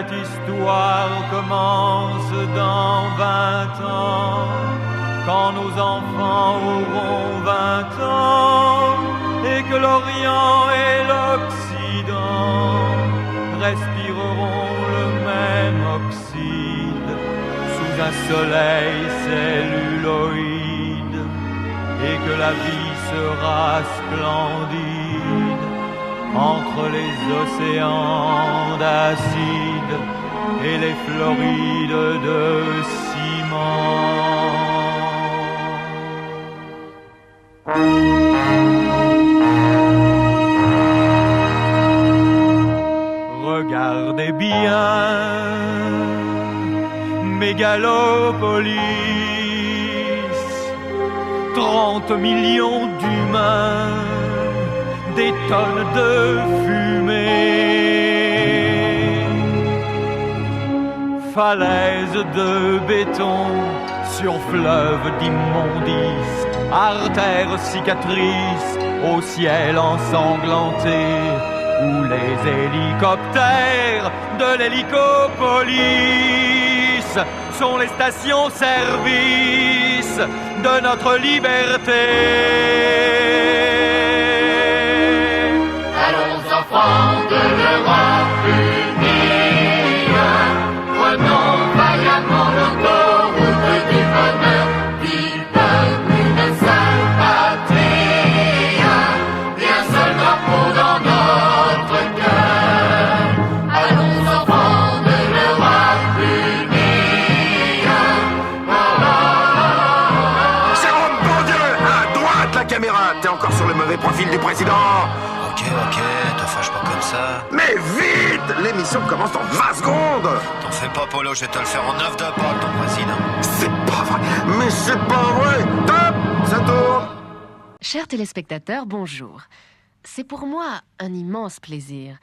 Cette histoire commence dans 20 ans, quand nos enfants auront 20 ans, et que l'Orient et l'Occident respireront le même oxyde sous un soleil celluloïde, et que la vie sera splendide entre les océans d'acide et les Florides de ciment. Regardez bien, mégalopolis, 30 millions d'humains, des tonnes de fumée, falaises de béton sur fleuves d'immondices, artères cicatrices au ciel ensanglanté, où les hélicoptères de l'hélicopolis sont les stations-service de notre liberté. Allons enfants de l'Europe unie, prenons vaillamment l'autoroute du bonheur, du peuple une seule patrie, et un seul drapeau dans notre cœur. Allons enfants de l'Europe unie. Jérôme, bon Dieu, à droite la caméra, t'es encore sur le mauvais profil du président. Ok, te fâche pas comme ça. Mais vite, l'émission commence dans 20 secondes. T'en fais pas, Polo, je vais te le faire en 9 de balle, ton président. C'est pas vrai, mais c'est pas vrai. Top, ça tourne. Chers téléspectateurs, bonjour. C'est pour moi un immense plaisir,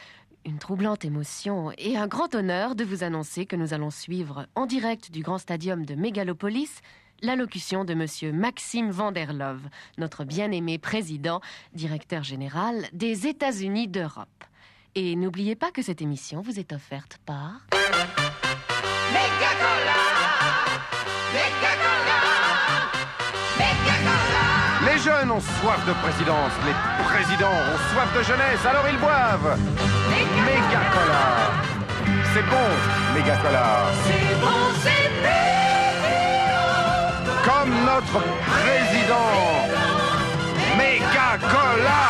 une troublante émotion et un grand honneur de vous annoncer que nous allons suivre en direct du grand stadium de Mégalopolis l'allocution de Monsieur Maxime Van der Love, notre bien-aimé président, directeur général des États-Unis d'Europe. Et n'oubliez pas que cette émission vous est offerte par... Les jeunes ont soif de présidence, les présidents ont soif de jeunesse, alors ils boivent. Méga Cola. C'est bon, Méga Cola. C'est bon, c'est Comme notre président. Méga Cola.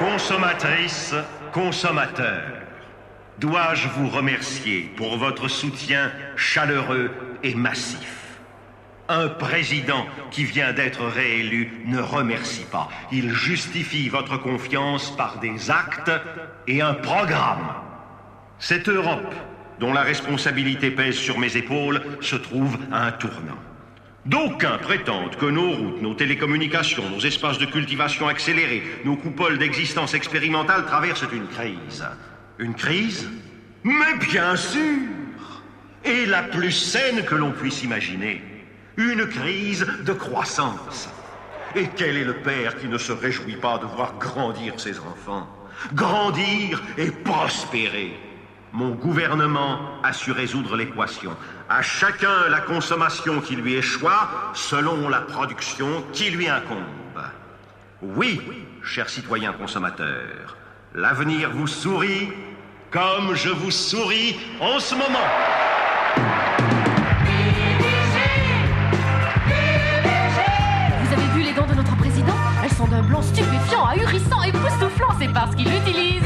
Consommatrices, consommateurs, dois-je vous remercier pour votre soutien chaleureux et massif. Un président qui vient d'être réélu ne remercie pas. Il justifie votre confiance par des actes et un programme. Cette Europe, dont la responsabilité pèse sur mes épaules, se trouve à un tournant. D'aucuns prétendent que nos routes, nos télécommunications, nos espaces de cultivation accélérés, nos coupoles d'existence expérimentale traversent une crise. Une crise? Mais bien sûr! Et la plus saine que l'on puisse imaginer. Une crise de croissance. Et quel est le père qui ne se réjouit pas de voir grandir ses enfants? Grandir et prospérer. Mon gouvernement a su résoudre l'équation. À chacun la consommation qui lui échoit, selon la production qui lui incombe. Oui, chers citoyens consommateurs, l'avenir vous sourit comme je vous souris en ce moment. Vous avez vu les dents de notre président? Elles sont d'un blanc stupéfiant, ahurissant, époustouflant. C'est parce qu'il utilise...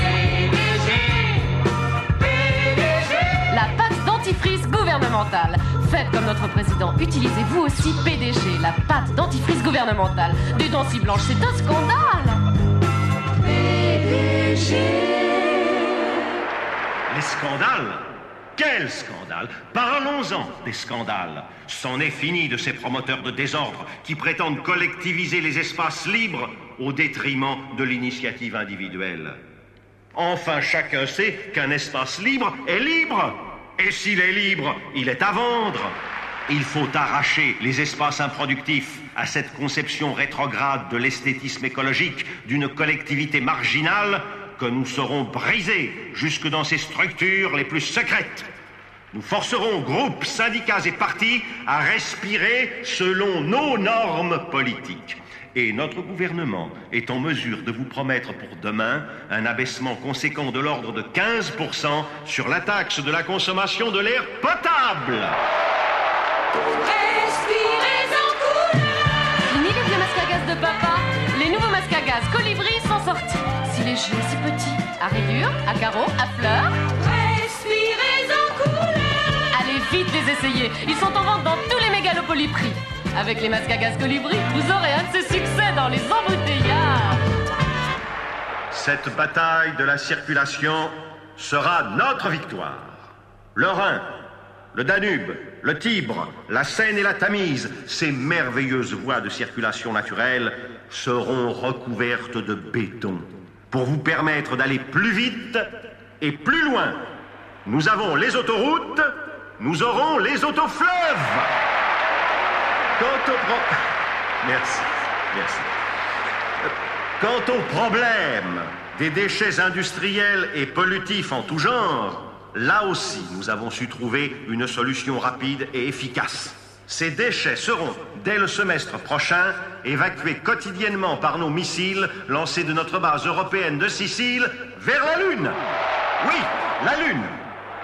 la pâte dentifrice gouvernementale. Faites comme notre président. Utilisez vous aussi PDG, la pâte dentifrice gouvernementale. Des dents si blanches, c'est un scandale. PDG. Les scandales? Quel scandale? Parlons-en des scandales. C'en est fini de ces promoteurs de désordre qui prétendent collectiviser les espaces libres au détriment de l'initiative individuelle. Enfin, chacun sait qu'un espace libre est libre. Et s'il est libre, il est à vendre. Il faut arracher les espaces improductifs à cette conception rétrograde de l'esthétisme écologique d'une collectivité marginale que nous saurons briser jusque dans ses structures les plus secrètes. Nous forcerons groupes, syndicats et partis à respirer selon nos normes politiques. Et notre gouvernement est en mesure de vous promettre pour demain un abaissement conséquent de l'ordre de 15% sur la taxe de la consommation de l'air potable. Respirez en couleur. Fini les vieux masques à gaz de papa. Les nouveaux masques à gaz Colibri sont sortis. Si légers, si petits, à rayures, à carreaux, à fleurs. Respirez en couleur. Allez vite les essayer. Ils sont en vente dans tous les mégalopolis-prix. Avec les masques à gaz Colibri, vous aurez un de ces succès dans les embouteillages. Cette bataille de la circulation sera notre victoire. Le Rhin, le Danube, le Tibre, la Seine et la Tamise, ces merveilleuses voies de circulation naturelle seront recouvertes de béton pour vous permettre d'aller plus vite et plus loin. Nous avons les autoroutes, nous aurons les autofleuves. Merci. Quant au problème des déchets industriels et pollutifs en tout genre, là aussi, nous avons su trouver une solution rapide et efficace. Ces déchets seront, dès le semestre prochain, évacués quotidiennement par nos missiles lancés de notre base européenne de Sicile vers la Lune. Oui, la Lune.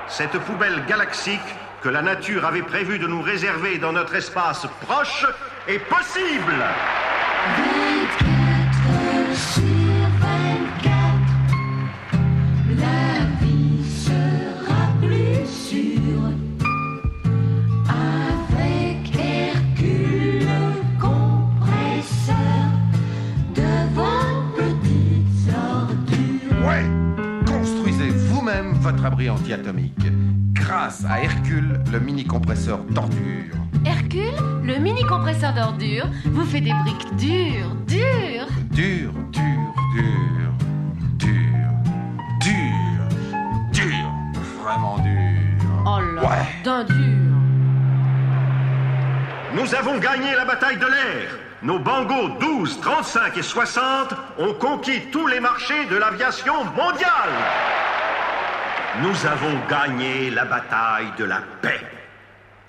Cette poubelle galaxique que la nature avait prévu de nous réserver dans notre espace proche est possible. 24 heures sur 24, la vie sera plus sûre. Avec Hercule le compresseur de vos petites ordures. Ouais! Construisez vous-même votre abri anti-atomique. Grâce à Hercule, le mini-compresseur d'ordures. Hercule, le mini-compresseur d'ordures, vous fait des briques dures. Dur. Vraiment dur. Oh là, Ouais. d'un dur. Nous avons gagné la bataille de l'air. Nos bangos 12, 35 et 60 ont conquis tous les marchés de l'aviation mondiale. Nous avons gagné la bataille de la paix.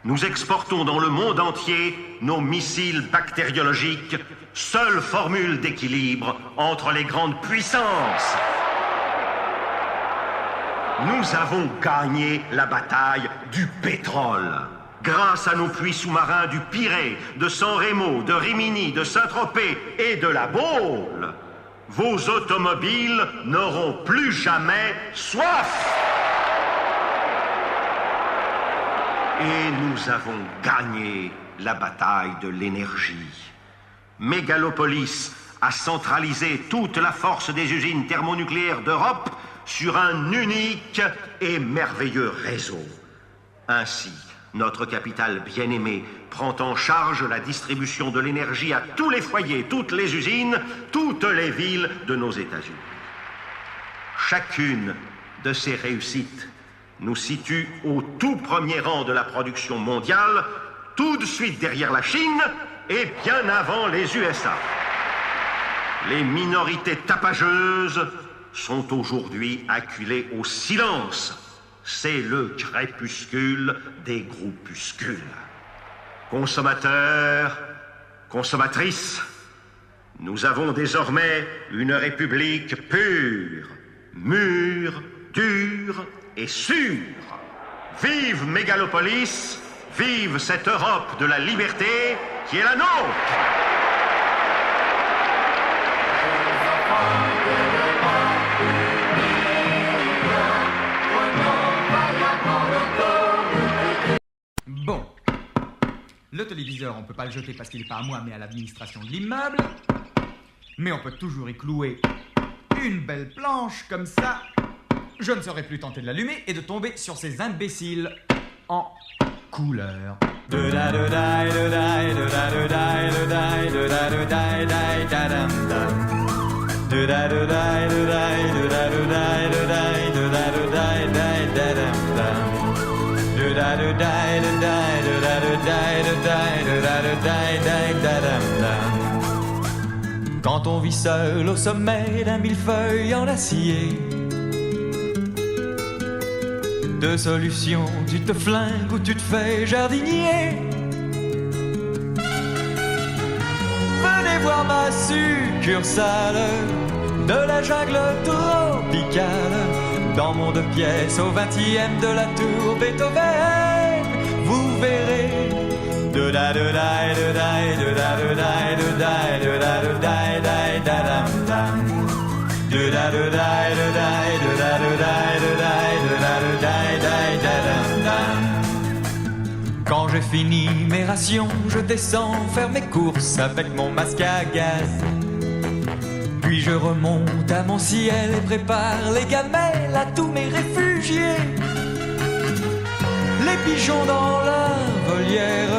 Nous exportons dans le monde entier nos missiles bactériologiques, seule formule d'équilibre entre les grandes puissances. Nous avons gagné la bataille du pétrole. Grâce à nos puits sous-marins du Pirée, de San Remo, de Rimini, de Saint-Tropez et de la Baule, vos automobiles n'auront plus jamais soif. Et nous avons gagné la bataille de l'énergie. Mégalopolis a centralisé toute la force des usines thermonucléaires d'Europe sur un unique et merveilleux réseau. Ainsi, notre capitale bien-aimée prend en charge la distribution de l'énergie à tous les foyers, toutes les usines, toutes les villes de nos États-Unis. Chacune de ces réussites nous situe au tout premier rang de la production mondiale, tout de suite derrière la Chine et bien avant les USA. Les minorités tapageuses sont aujourd'hui acculées au silence. C'est le crépuscule des groupuscules. Consommateurs, consommatrices, nous avons désormais une république pure, mûre, dure et sûre. Vive Mégalopolis, vive cette Europe de la liberté qui est la nôtre. Bon, le téléviseur, on peut pas le jeter parce qu'il n'est pas à moi, mais à l'administration de l'immeuble. Mais on peut toujours y clouer une belle planche comme ça. Je ne serai plus tenté de l'allumer et de tomber sur ces imbéciles en couleur. vis seul au sommet d'un millefeuille en acier. Deux solutions, tu te flingues ou tu te fais jardinier. Venez voir ma succursale de la jungle tropicale. Dans mon 2 pièces au 20e de la tour Beethoven, vous verrez. De da de da de da de da de da de da de da de da da da dam dam. De da de da de da de da de da de da de da de da da da dam dam. Quand j'ai fini mes rations, je descends faire mes courses avec mon masque à gaz. Puis je remonte à mon ciel et prépare les gamelles à tous mes réfugiés. Les pigeons dans la volière,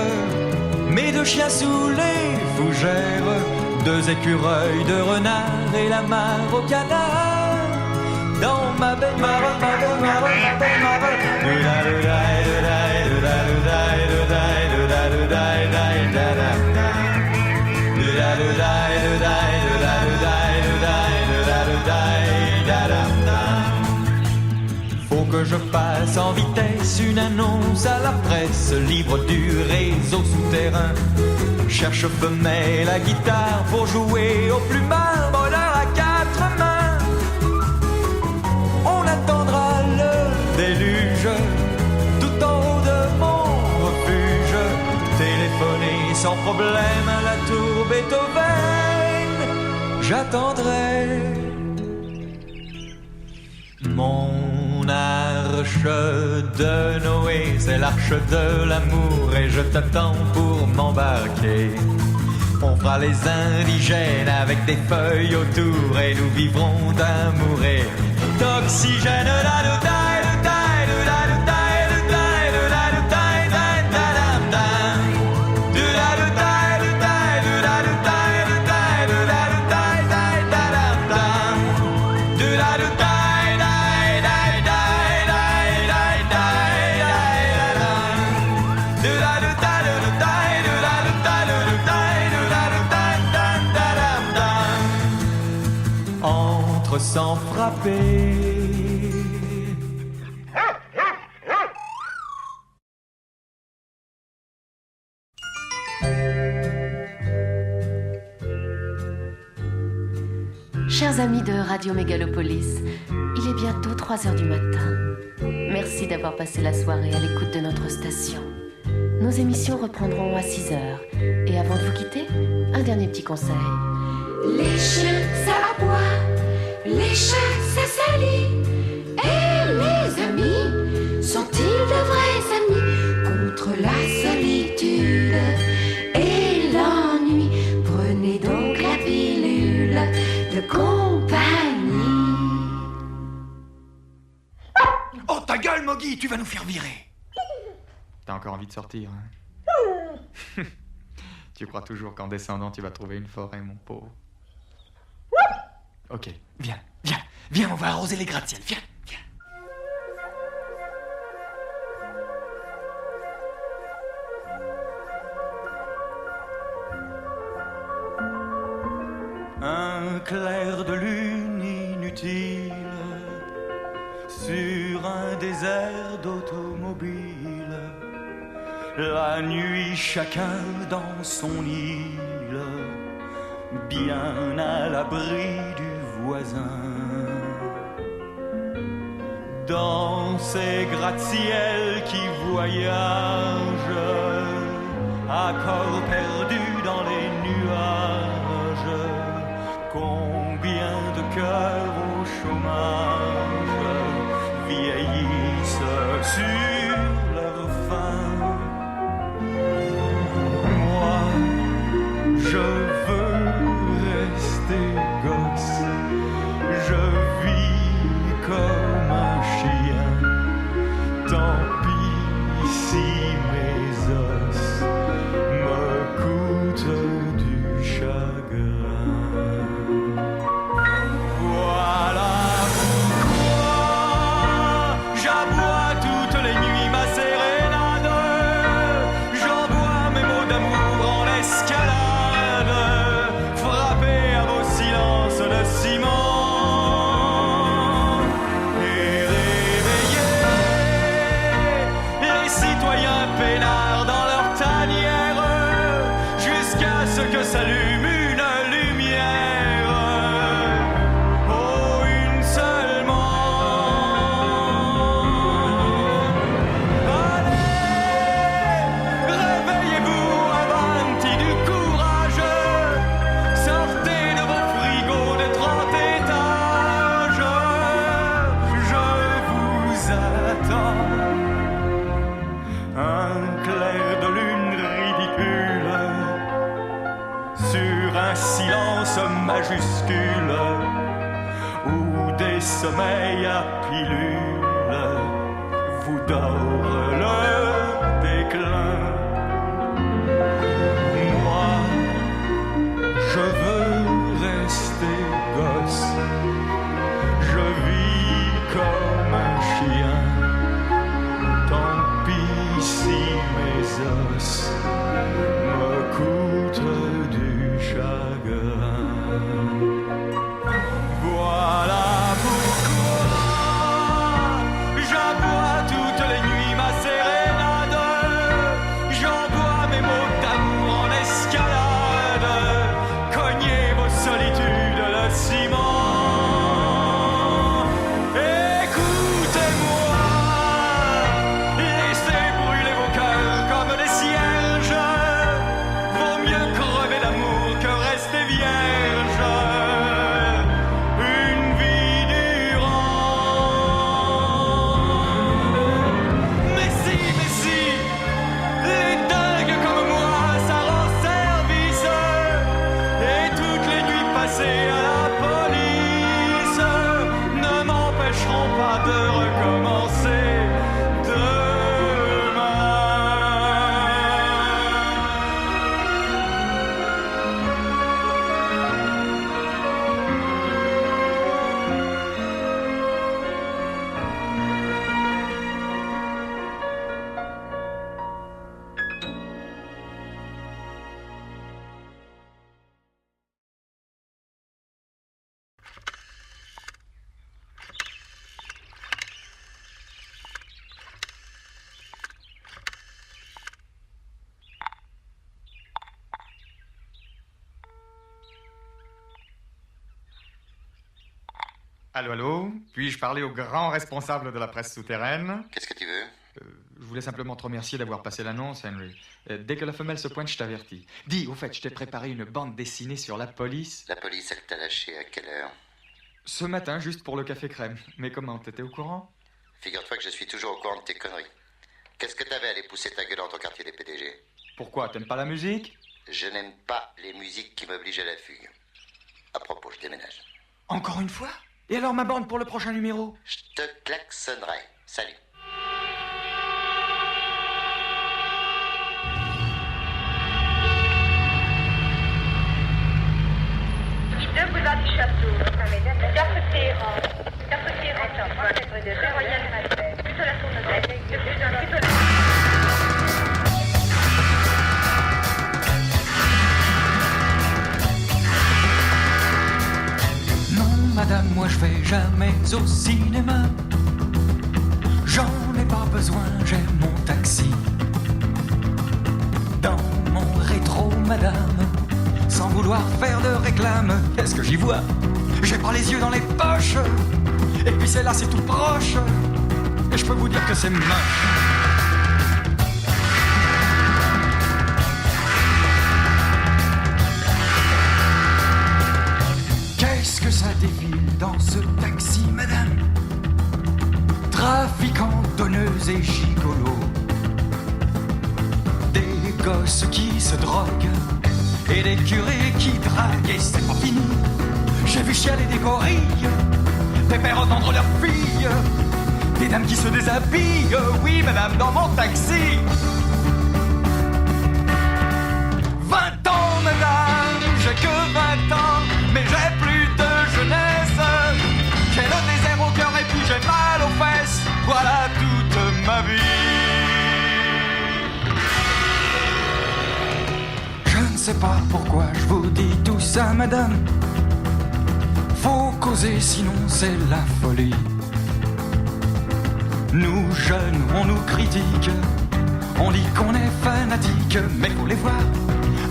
mes 2 chiens sous les fougères, 2 écureuils de renard et la mare au canard. Dans ma baignoire, ma baignoire, ma baignoire. Faut que je passe en vitesse une annonce à la presse, libre du réseau souterrain. Cherche femelle à guitare pour jouer au plumard, bonheur à 4 mains. On attendra le déluge tout en haut de mon refuge. Téléphoner sans problème à la tour Beethoven, j'attendrai. Mon arche de Noé, c'est l'arche de l'amour et je t'attends pour m'embarquer. On fera les indigènes avec des feuilles autour et nous vivrons d'amour et d'oxygène. Entre sans frapper. Chers amis de Radio Mégalopolis, il est bientôt 3 heures du matin. Merci d'avoir passé la soirée à l'écoute de notre station. Nos émissions reprendront à 6 heures. Et avant de vous quitter, un dernier petit conseil. Les chiens, ça aboie. Les chats, ça salit. Et les amis, sont-ils de vrais amis? Contre la solitude et l'ennui, prenez donc la pilule de compagnie. Oh ta gueule, Moggy, tu vas nous faire virer. T'as encore envie de sortir, hein? Tu crois toujours qu'en descendant tu vas trouver une forêt, mon pauvre. Ok, viens, on va arroser les gratte-ciel, viens. Un clair de lune inutile sur un désert d'automobile. La nuit, chacun dans son île, bien à l'abri du voisin. Dans ces gratte-ciel qui voyagent, à corps perdu dans les nuages, combien de cœurs au chômage vieillissent sur leur faim. Moi, je veux rester gosse, je vis comme un chien. Tant pis si mes os me coûtent du chagrin. Voilà les sommeils à pilule vous dore le déclin. Moi, je veux rester gosse. Je vis comme un chien. Tant pis si mes os me coûtent du chagrin. Voilà pourquoi j'aboie toutes les nuits ma sérénade. J'envoie mes mots d'amour en escalade. Cognez vos solitudes, le ciment. Écoutez-moi, laissez brûler vos cœurs comme des cierges. Vaut mieux crever d'amour que rester vierge. Une vie durant. Mais si, les dingues comme moi, ça rend service. Et toutes les nuits passées à la police ne m'empêcheront pas de recommencer demain. Allô, allô? Puis-je parler au grand responsable de la presse souterraine? Qu'est-ce que tu veux? Je voulais simplement te remercier d'avoir passé l'annonce, Henry. Dès que la femelle se pointe, je t'avertis. Dis, au fait, je t'ai préparé une bande dessinée sur la police. La police, elle t'a lâché à quelle heure? Ce matin, juste pour le café crème. Mais comment, t'étais au courant? Figure-toi que je suis toujours au courant de tes conneries. Qu'est-ce que t'avais à aller pousser ta gueule dans ton quartier des PDG? Pourquoi, t'aimes pas la musique? Je n'aime pas les musiques qui m'obligent à la fugue. À propos, je déménage. Encore une fois? Et alors ma bande pour le prochain numéro? Je te klaxonnerai. Salut. Boulevard du Château, cafetière, rue de Royal Maltais, plutôt la Tournebelle, plutôt la... Non, madame, moi je vais jamais au cinéma. J'en ai pas besoin, j'ai mon taxi. Dans mon rétro, madame, sans vouloir faire de réclame, qu'est-ce que j'y vois? J'ai pas les yeux dans les poches. Et puis c'est là, c'est tout proche. Et je peux vous dire que c'est moche. Qu'est-ce que ça défile dans ce taxi, madame? Trafiquants, donneuses et gigolos. Des gosses qui se droguent et des curés qui draguent. Et c'est pas fini. J'ai vu chialer des gorilles, des pères entendre leurs filles, des dames qui se déshabillent. Oui, madame, dans mon taxi. 20 ans, madame, j'ai que 20 ans, mais j'ai plus de jeunesse. J'ai le désert au cœur et puis j'ai mal aux fesses. Voilà toute ma vie. Je ne sais pas pourquoi je vous dis tout ça, madame. Faut causer, sinon c'est la folie. Nous jeunes, on nous critique, on dit qu'on est fanatique, mais faut les voir,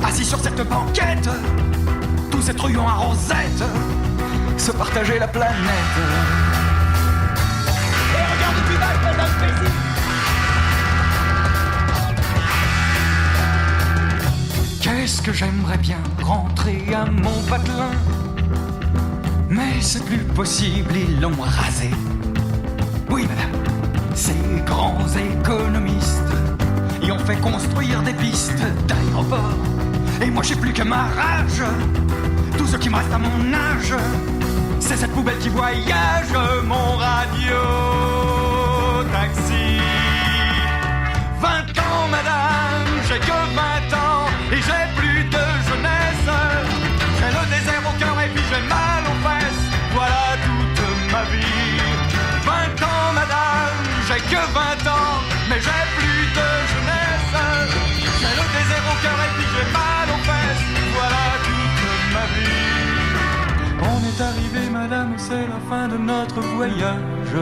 assis sur cette banquette, tous ces truands à rosette, se partager la planète. Et regarde le visage, madame Pézy. Qu'est-ce que j'aimerais bien rentrer à mon patelin. Mais c'est plus possible, ils l'ont rasé. Oui, madame, ces grands économistes y ont fait construire des pistes d'aéroport. Et moi, j'ai plus que ma rage. Tout ce qui me reste à mon âge, c'est cette poubelle qui voyage, mon radio taxi. 20 ans, madame, j'ai que 20 ans et j'ai plus de jeunesse. J'ai le désert au cœur et puis j'ai mal aux fesses. Voilà toute ma vie. 20 ans, madame, j'ai que 20 ans, mais j'ai plus de jeunesse. J'ai le désert au cœur et puis j'ai mal aux fesses. Voilà toute ma vie. On est arrivé, madame, c'est la fin de notre voyage.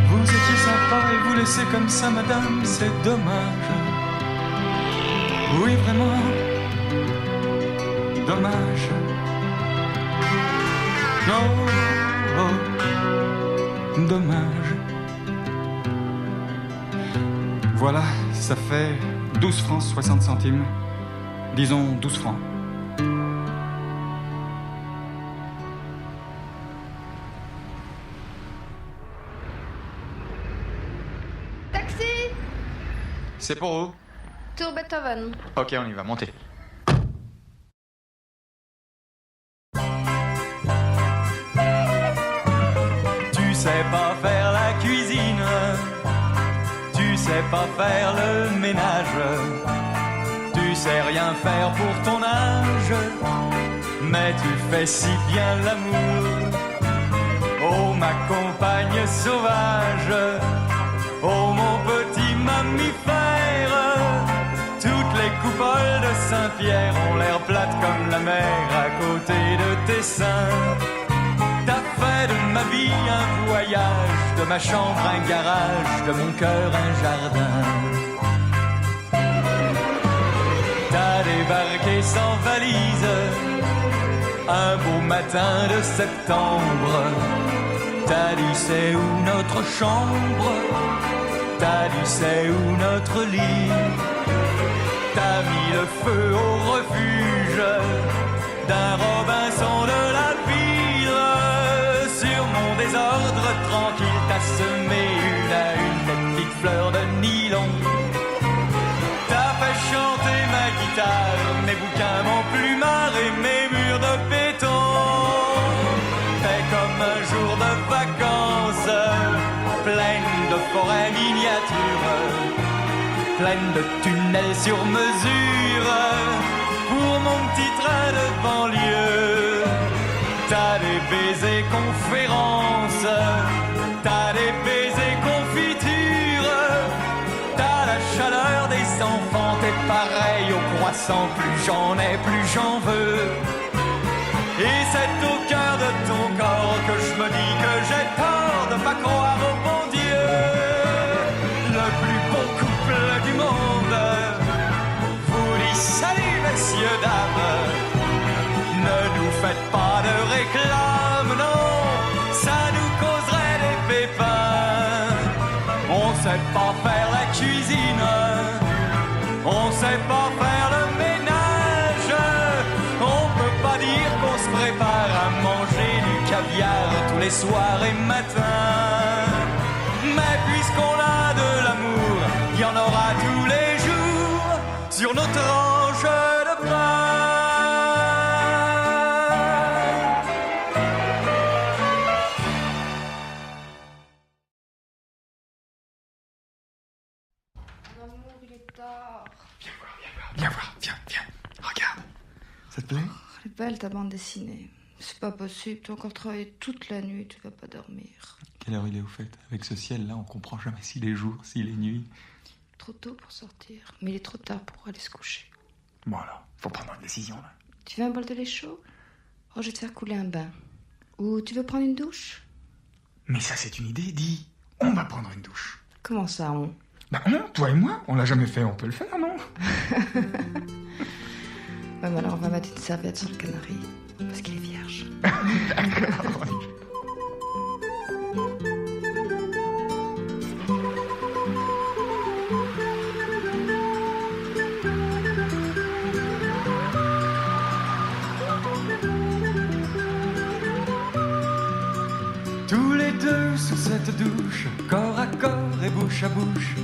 Vous étiez sympa et vous laissez comme ça, madame, c'est dommage. Oui, vraiment, dommage. Oh, dommage. Voilà, ça fait 12 francs 60 centimes. Disons 12 francs. Taxi! C'est pour où? Tour Beethoven. Ok, on y va, montez. Tu sais pas faire la cuisine, tu sais pas faire le ménage, tu sais rien faire pour ton âge, mais tu fais si bien l'amour. Oh ma compagne sauvage, oh mon petit mammifère, toutes les coupoles de Saint-Pierre ont l'air plates comme la mer à côté de tes seins. T'as fait de ma vie un voyage, de ma chambre un garage, de mon cœur un jardin. T'as débarqué sans valise, un beau matin de septembre. T'as dit c'est où notre chambre, t'as dit c'est où notre lit. T'as mis le feu au refuge d'un Robinson de la ville. Sur mon désordre tranquille, t'as semé une à une des petites fleurs de nylon. T'as fait chanter ma guitare, mes bouquins, mon plumard et mes murs de béton. Fait comme un jour de vacances, pleine de forêts miniatures, pleine de tunnels sur mesure, pour mon petit train de banlieue. T'as des baisers conférences, t'as des baisers confitures, t'as la chaleur des enfants, t'es pareil au croissant, plus j'en ai, plus j'en veux. Et c'est au cœur de ton corps que je me dis que j'ai tort de pas croire au bon Dieu. Le plus beau couple du monde vous dit salut messieurs, dames. Ne nous faites pas de réclame, non, ça nous causerait des pépins. On sait pas faire la cuisine, on sait pas faire le ménage. On peut pas dire qu'on se prépare à manger du caviar tous les soirs et matins. Mais puisqu'on a de l'amour, il y en aura tous les jours sur nos tranches de pain. L'amour, il est tard. Viens voir, viens, regarde. Ça te plaît? Elle est belle ta bande dessinée. C'est pas possible, tu as encore travaillé toute la nuit, tu vas pas dormir. Quelle heure il est au fait? Avec ce ciel-là, on comprend jamais s'il est jour, s'il est nuit. Trop tôt pour sortir, mais il est trop tard pour aller se coucher. Bon alors, faut prendre une décision là. Tu veux un bol de lait chaud? Oh, je vais te faire couler un bain. Ou tu veux prendre une douche? Mais ça c'est une idée, dis. On va prendre une douche. Comment ça, on? Bah non, toi et moi, on l'a jamais fait, on peut le faire, non? Ouais, mais alors on va mettre une serviette sur le canari, parce qu'il est vierge. D'accord. Tous les deux sous cette douche, corps à corps et bouche à bouche,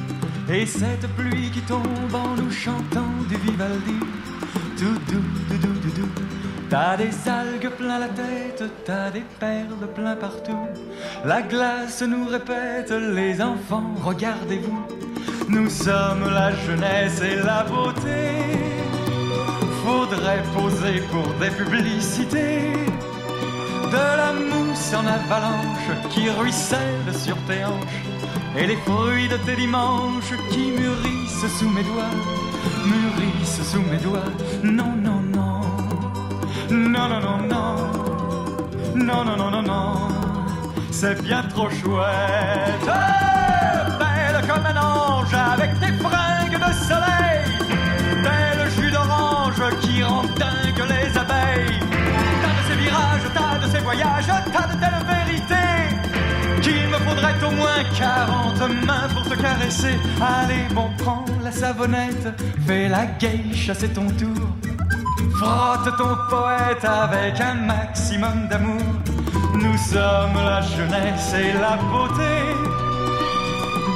et cette pluie qui tombe en nous chantant du Vivaldi. tout doux, doudou, doudou. T'as des algues plein la tête, t'as des perles plein partout. La glace nous répète, les enfants, regardez-vous. Nous sommes la jeunesse et la beauté. Faudrait poser pour des publicités. De la mousse en avalanche qui ruisselle sur tes hanches. Et les fruits de tes dimanches qui mûrissent sous mes doigts. Mûrissent sous mes doigts. Non, non, non. Non, non, non, non. Non, non, non, non, non. C'est bien trop chouette. Belle comme un ange avec tes fringues de soleil. Tel jus d'orange qui rend dingue les abeilles. T'as de ces virages, t'as de ces voyages, t'as de telles vérités qu'il me faudrait au moins 40 mains pour te caresser. Allez, bon, prends la savonnette, fais la geisha, c'est ton tour. Frotte ton poète avec un maximum d'amour. Nous sommes la jeunesse et la beauté,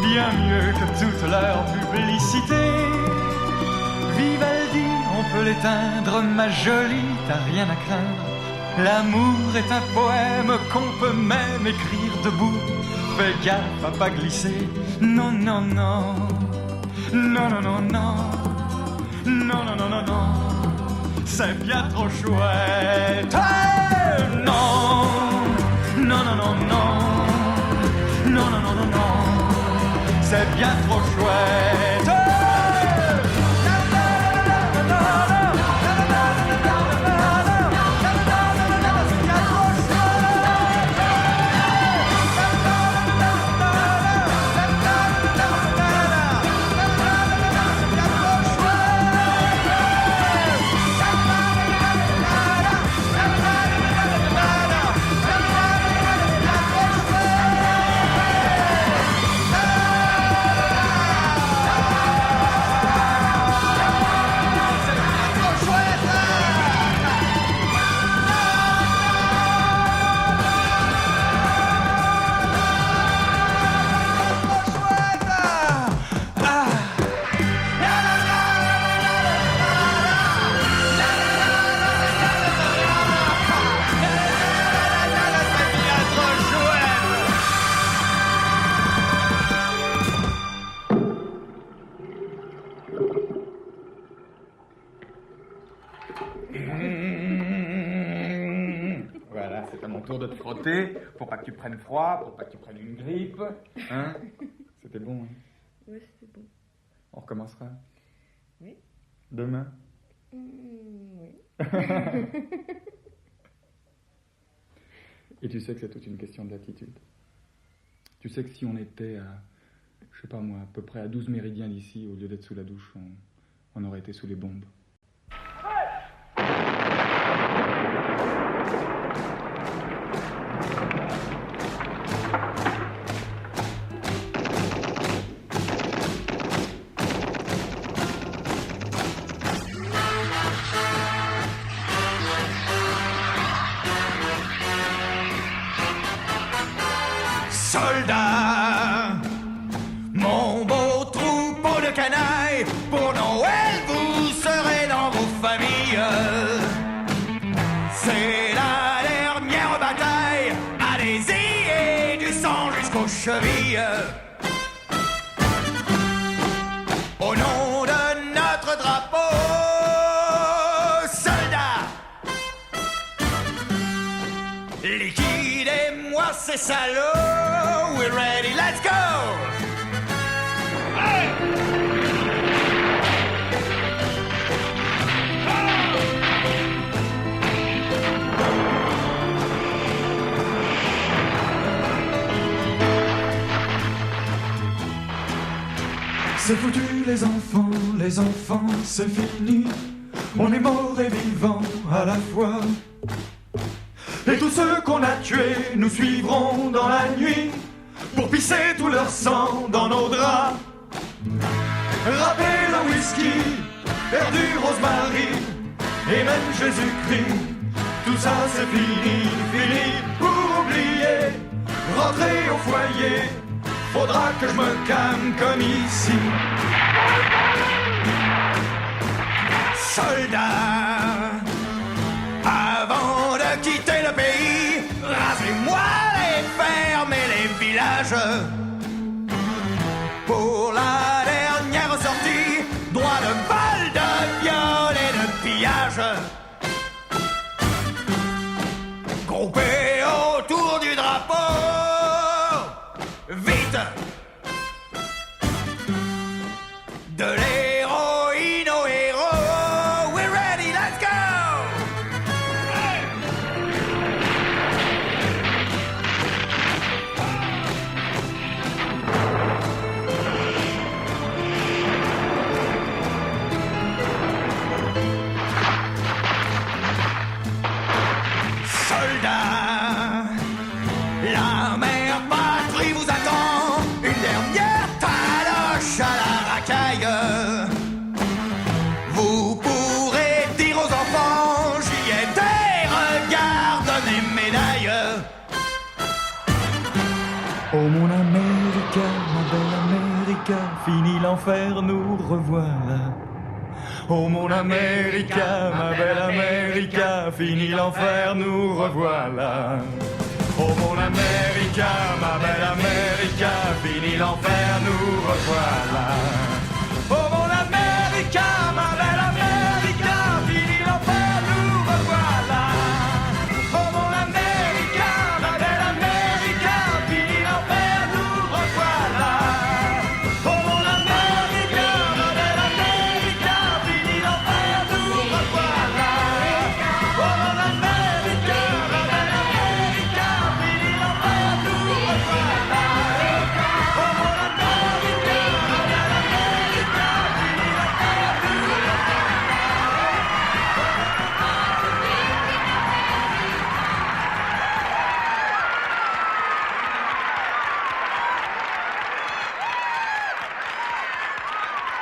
bien mieux que toute leur publicité. Vivaldi, on peut l'éteindre, ma jolie, t'as rien à craindre. L'amour est un poème qu'on peut même écrire debout. Fais gaffe à pas glisser. Non, non, non. Non, non, non, non. Non, non, non, non, non. C'est bien trop chouette. Hey, non. Non, non, non, non. Non, non, non, non, non. C'est bien trop chouette. Voilà, c'est à mon tour de te frotter, pour pas que tu prennes froid, pour pas que tu prennes une grippe. Hein? C'était bon, hein? Oui, c'était bon. On recommencera? Oui. Demain? Oui. Et tu sais que c'est toute une question d'attitude. Tu sais que si on était à, je sais pas moi, à peu près à 12 méridiens d'ici, au lieu d'être sous la douche, on aurait été sous les bombes. Soldats, mon beau troupeau de canailles, pour Noël vous serez dans vos familles. C'est la dernière bataille, allez-y et du sang jusqu'aux chevilles. Au nom de notre drapeau, soldats, liquidez-moi ces salauds. We're ready, let's go! Hey! C'est foutu les enfants, c'est fini. On est mort et vivant à la fois. Et tous ceux qu'on a tués nous suivront dans la nuit pour pisser tout leur sang dans nos draps. Râper le whisky, faire du rosemary et même Jésus-Christ. Tout ça c'est fini, fini pour oublier. Rentrer au foyer, faudra que je me calme comme ici. Soldats, avant de quitter le pays, rasez-moi les fermes et les villages. Pour la dernière sortie, droit de balle, de viol et de pillage. Groupés autour du drapeau, vite. De l'héroïne au héros, we're ready, let's go! Soldats, la mère patrie vous attend, une dernière taloche à la racaille. Vous pourrez dire aux enfants, j'y étais, regarde mes médailles. Oh mon America, ma belle America, fini l'enfer, nous revoilà. Oh mon America, ma belle America, fini l'enfer, nous revoilà. Oh mon America, ma belle America, fini l'enfer, nous revoilà. Oh mon America, ma belle America, fini l'enfer, nous revoilà. Oh mon America, ma belle America, fini l'enfer, nous revoilà. Oh mon America, ma belle America, fini l'enfer, nous revoilà. Oh mon America, ma belle America, fini l'enfer, nous revoilà. Oh mon America, ma belle America, fini l'enfer, nous revoilà.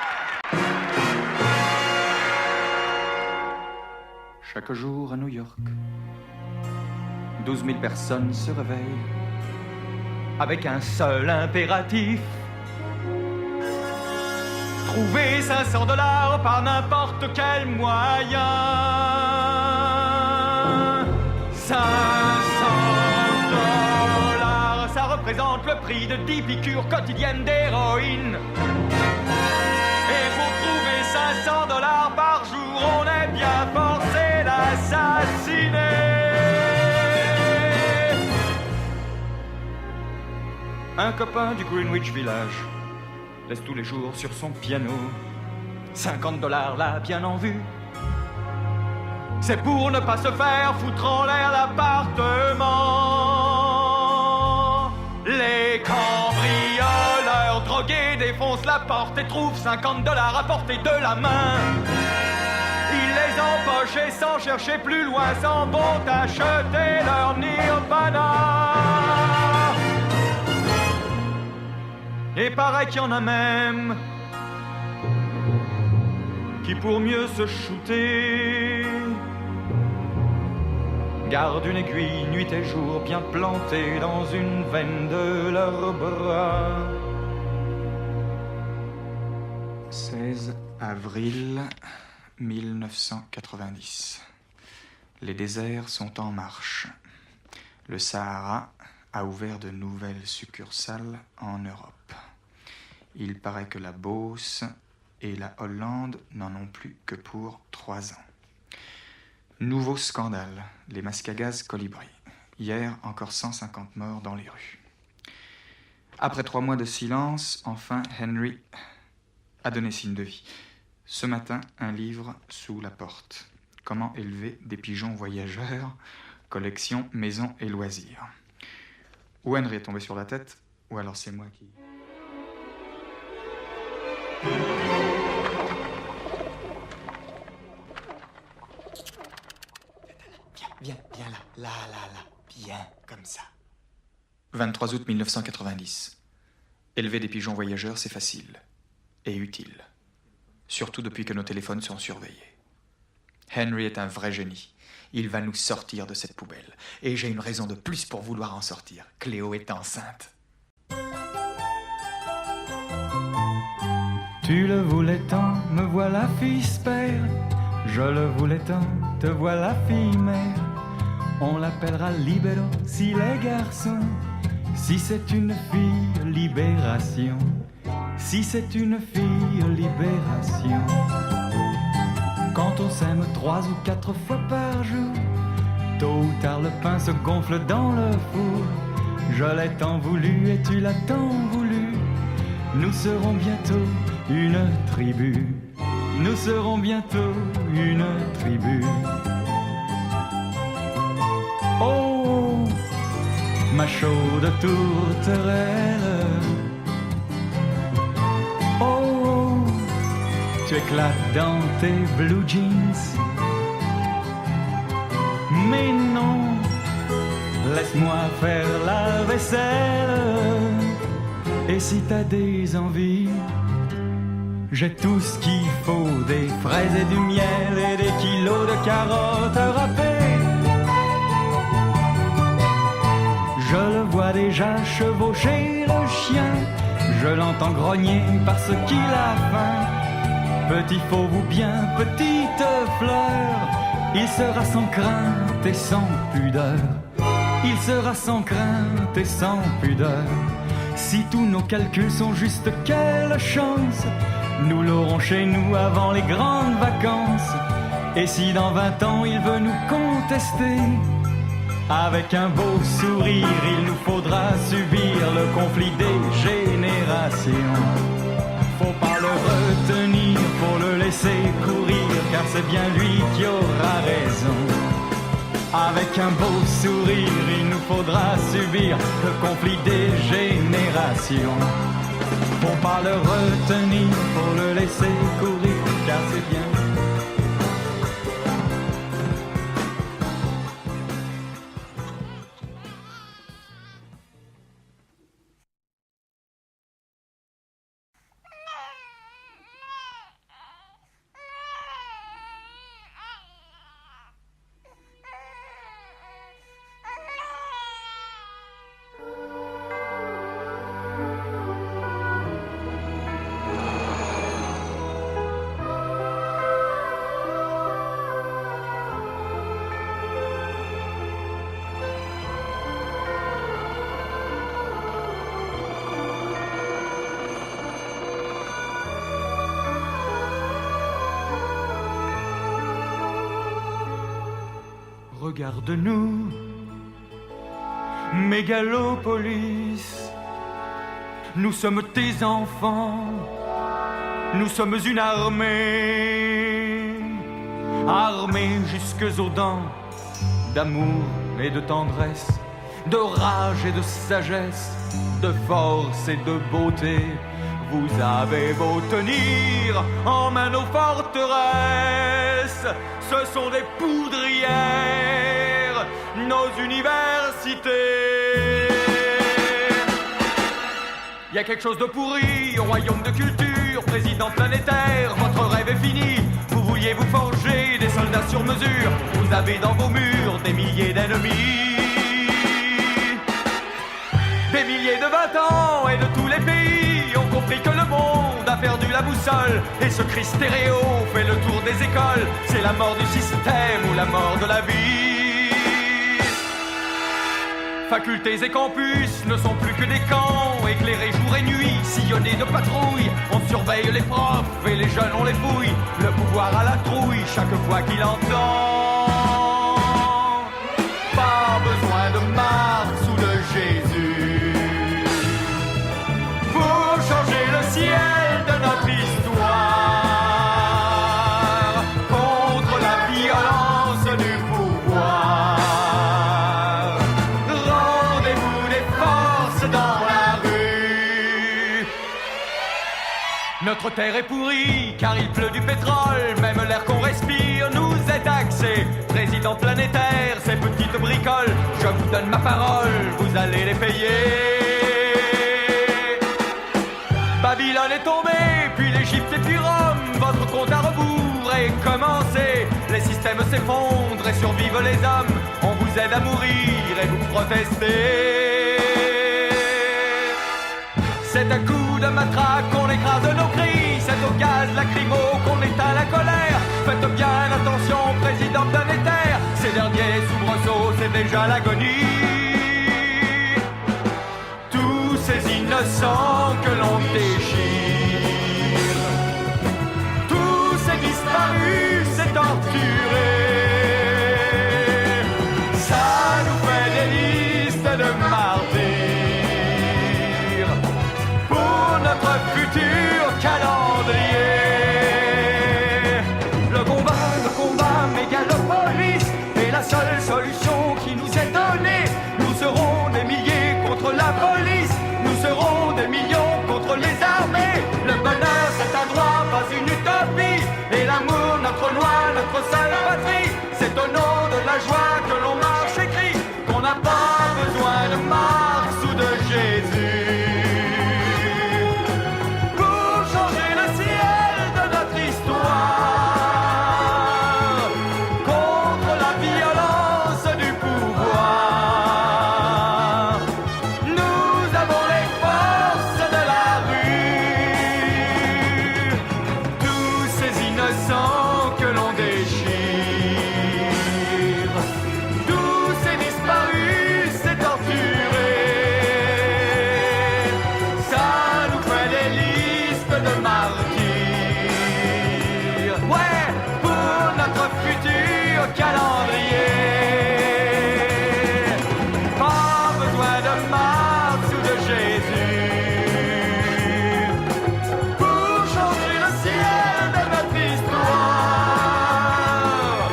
Chaque jour à New York, 12 000 personnes se réveillent avec un seul impératif. Trouver 500 $ par n'importe quel moyen. 500 $, ça représente le prix de 10 piqûres quotidiennes d'héroïne. Et pour trouver 500 $ par jour, on est bien forcé d'assassiner. Un copain du Greenwich Village laisse tous les jours sur son piano 50 $ là, bien en vue. C'est pour ne pas se faire foutre en l'air l'appartement. Les cambrioleurs drogués défoncent la porte et trouvent 50 $ à portée de la main. Ils les empochent et sans chercher plus loin s'en vont acheter leur Nirvana. Et paraît qu'il y en a même qui pour mieux se shooter gardent une aiguille nuit et jour bien plantée dans une veine de leur bras. 16 avril 1990. Les déserts sont en marche. Le Sahara a ouvert de nouvelles succursales en Europe. Il paraît que la Beauce et la Hollande n'en ont plus que pour 3 ans. Nouveau scandale, les masques à gaz Colibri. Hier, encore 150 morts dans les rues. Après 3 mois de silence, enfin, Henry a donné signe de vie. Ce matin, un livre sous la porte. Comment élever des pigeons voyageurs, collection maison et loisirs. Ou Henry est tombé sur la tête, ou alors c'est moi qui... Viens, là, bien, comme ça. 23 août 1990. Élever des pigeons voyageurs, c'est facile. Et utile. Surtout depuis que nos téléphones sont surveillés. Henry est un vrai génie. Il va nous sortir de cette poubelle. Et j'ai une raison de plus pour vouloir en sortir. Cléo est enceinte. Tu le voulais tant, me voilà fils père. Je le voulais tant, te voilà fille mère. On l'appellera libéro si les garçons. Si c'est une fille, libération. Si c'est une fille, libération. Quand on s'aime 3 ou 4 fois par jour, tôt ou tard le pain se gonfle dans le four. Je l'ai tant voulu et tu l'as tant voulu. Nous serons bientôt une tribu. Nous serons bientôt une tribu. Oh, ma chaude tourterelle. Oh, tu éclates dans tes blue jeans. Mais non, laisse-moi faire la vaisselle. Et si t'as des envies, j'ai tout ce qu'il faut, des fraises et du miel et des kilos de carottes râpées. Je le vois déjà chevaucher le chien, je l'entends grogner parce qu'il a faim. Petit fauve ou bien petite fleur, il sera sans crainte et sans pudeur. Il sera sans crainte et sans pudeur. Si tous nos calculs sont justes, quelle chance! Nous l'aurons chez nous avant les grandes vacances. Et si dans 20 ans il veut nous contester, avec un beau sourire il nous faudra subir le conflit des générations. Faut pas le retenir, faut le laisser courir, car c'est bien lui qui aura raison. Avec un beau sourire il nous faudra subir le conflit des générations. Faut pas le retenir, faut le laisser courir, car c'est bien. Regarde-nous, Mégalopolis, nous sommes tes enfants, nous sommes une armée, armée jusques aux dents, d'amour et de tendresse, de rage et de sagesse, de force et de beauté. Vous avez beau tenir en main nos forteresses, ce sont des poudrières, nos universités. Y a quelque chose de pourri au royaume de culture, président planétaire, votre rêve est fini. Vous vouliez vous forger des soldats sur mesure, vous avez dans vos murs des milliers d'ennemis. Des milliers de 20 ans et de tous les pays ont compris que le monde a perdu la boussole. Et ce cri stéréo fait le tour des écoles. C'est la mort du système ou la mort de la vie. Facultés et campus ne sont plus que des camps, éclairés jour et nuit, sillonnés de patrouilles. On surveille les profs et les jeunes on les fouille. Le pouvoir à la trouille chaque fois qu'il entend. Pas besoin de Marx ou de Jésus pour changer le ciel de notre histoire, contre la violence du pouvoir. Rendez-vous des forces dans la rue. Notre terre est pourrie car il pleut du pétrole, même l'air qu'on respire nous est taxé. Président planétaire, ces petites bricoles, je vous donne ma parole, vous allez les payer. Babylone est tombée, puis l'Égypte et puis Rome. Votre compte à rebours est commencé. Les systèmes s'effondrent et survivent les hommes. On vous aide à mourir et vous protestez. C'est un coup de matraque qu'on écrase nos cris. C'est au gaz lacrymo qu'on éteint la colère. Faites bien attention président planétaire. Ces derniers soubresauts, c'est déjà l'agonie. Tous ces innocents que l'on déchire, tous ces disparus, ces torturés, ça nous fait des listes de martyrs pour notre futur calendrier. Le combat, mégalopolis est la seule solution qui nous est donnée. Nous serons des milliers contre la police, nous serons des millions contre les armées. Le bonheur c'est un droit, pas une utopie, et l'amour notre loi, notre seule patrie. C'est au nom de la joie que l'on marche et crie, qu'on n'a pas besoin de Marx ou de Jésus pour changer le ciel de notre histoire, contre la violence du pouvoir. Nous avons les forces de la rue, tous ces innocents que l'on déchire, tous ces disparus, ces torturés, ça nous fait des listes de martyrs. Ouais, pour notre futur calendrier. Pas besoin de Marx ou de Jésus pour changer le ciel de notre histoire,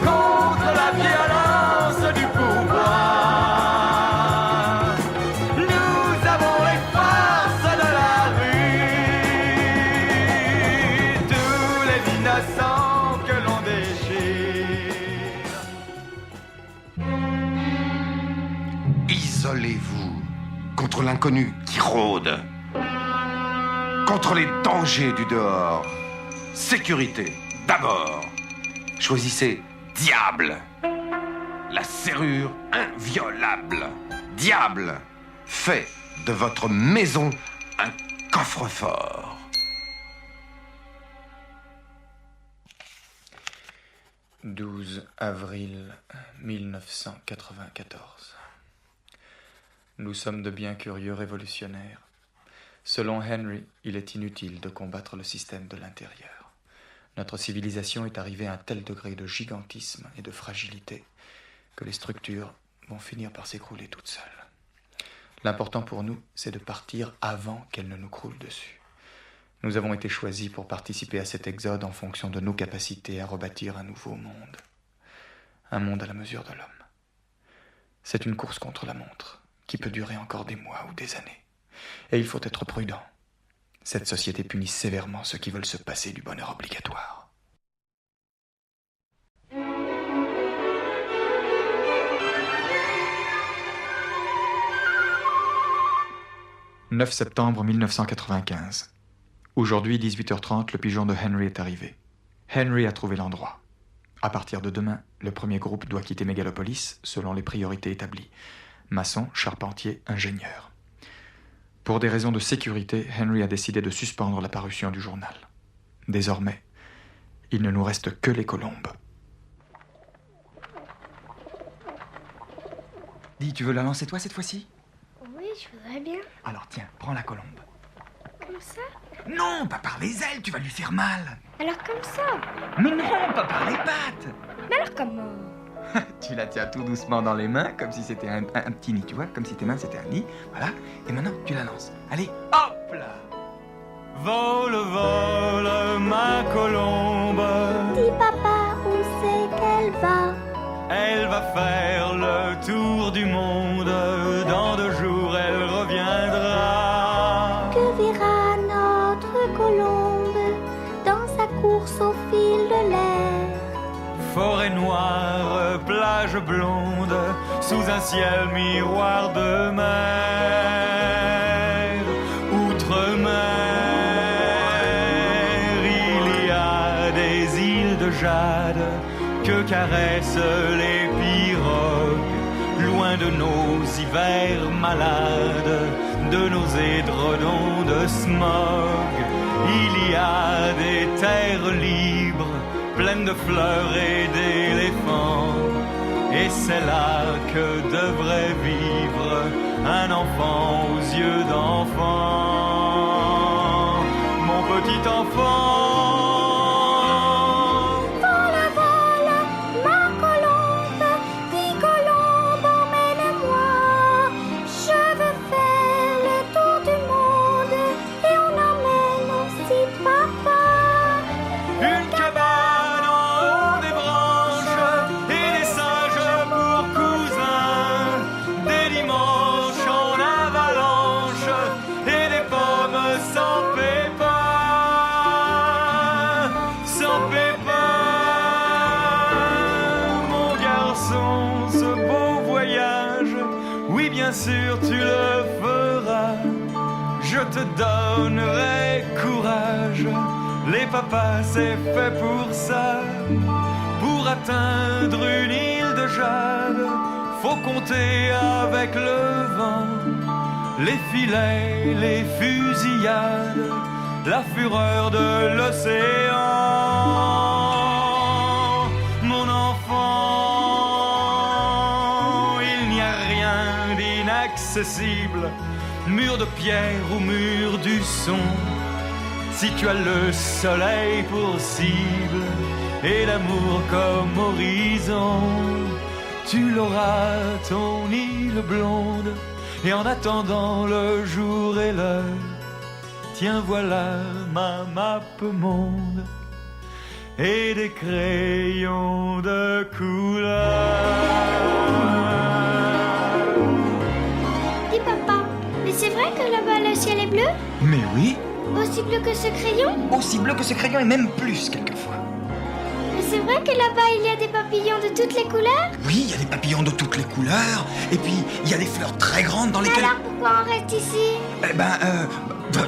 contre la violence du pouvoir. Nous avons les forces de la rue, tous les innocents que l'on déchire. Isolez-vous contre l'inconnu qui rôde, contre les dangers du dehors. Sécurité, d'abord. Choisissez diable, la serrure inviolable. Diable, fait de votre maison un coffre-fort. « 12 avril 1994. Nous sommes de bien curieux révolutionnaires. Selon Henry, il est inutile de combattre le système de l'intérieur. Notre civilisation est arrivée à un tel degré de gigantisme et de fragilité que les structures vont finir par s'écrouler toutes seules. L'important pour nous, c'est de partir avant qu'elles ne nous croulent dessus. Nous avons été choisis pour participer à cet exode en fonction de nos capacités à rebâtir un nouveau monde. Un monde à la mesure de l'homme. C'est une course contre la montre, qui peut durer encore des mois ou des années. Et il faut être prudent. Cette société punit sévèrement ceux qui veulent se passer du bonheur obligatoire. « 9 septembre 1995. Aujourd'hui, 18h30, le pigeon de Henry est arrivé. Henry a trouvé l'endroit. À partir de demain, le premier groupe doit quitter Mégalopolis selon les priorités établies. Maçon, charpentier, ingénieur. Pour des raisons de sécurité, Henry a décidé de suspendre la parution du journal. Désormais, il ne nous reste que les colombes. Dis, tu veux la lancer toi cette fois-ci ? Oui, je voudrais bien. Alors tiens, prends la colombe. Comme ça? Non, pas par les ailes, tu vas lui faire mal. Alors comme ça? Mais non, pas par les pattes. Mais alors comment? Tu la tiens tout doucement dans les mains, comme si c'était un petit nid, tu vois, comme si tes mains c'était un nid, voilà. Et maintenant, tu la lances. Allez, hop là! Vole, vole, ma colombe. Dis papa, où c'est qu'elle va? Elle va faire le tour du monde. Dans 2 jours, elle reviendra. Que verra notre colombe dans sa course au fil de l'air? Forêt noire, plage blonde, sous un ciel miroir de mer. Outre-mer, il y a des îles de jade que caressent les pirogues, loin de nos hivers malades, de nos édredons de smog. Il y a des terres libres, pleine de fleurs et d'éléphants. Et c'est là que devrait vivre un enfant aux yeux d'enfant. Mon petit enfant. Voilà, voilà, ma colombe, dis colombe, emmène-moi. Je veux faire le tour du monde et on emmène aussi papa. Une cabane en haut des branches et des singes pour cousins. Des dimanches en avalanche et des pommes sans pépins. Sans pépins, mon garçon, ce beau voyage, oui bien sûr tu le feras. Je te donnerai courage. Les papas, c'est fait pour ça. Pour atteindre une île de jade, faut compter avec le vent. Les filets, les fusillades, la fureur de l'océan. Mon enfant, il n'y a rien d'inaccessible, mur de pierre ou mur du son. Si tu as le soleil pour cible et l'amour comme horizon, tu l'auras ton île blonde. Et en attendant le jour et l'heure, tiens voilà ma map monde et des crayons de couleur. Dis papa, mais c'est vrai que là-bas le ciel est bleu? Mais oui, Aussi bleu que ce crayon? aussi bleu que ce crayon et même plus quelquefois. Mais c'est vrai que là-bas il y a des papillons de toutes les couleurs? Oui, il y a des papillons de toutes les couleurs, et puis il y a des fleurs très grandes dans lesquelles... Alors pourquoi on reste ici? Eh ben,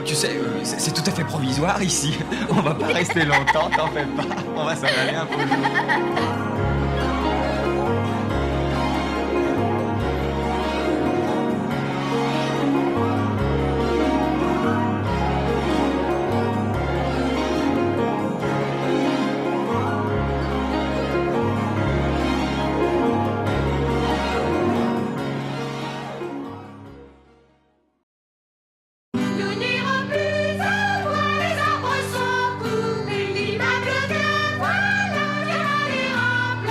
tu sais, c'est tout à fait provisoire ici. On va pas rester longtemps, t'en fais pas. On va s'en aller un peu. Nous n'irons plus à voir, les arbres sont coupés, l'immeuble que voilà, n'ira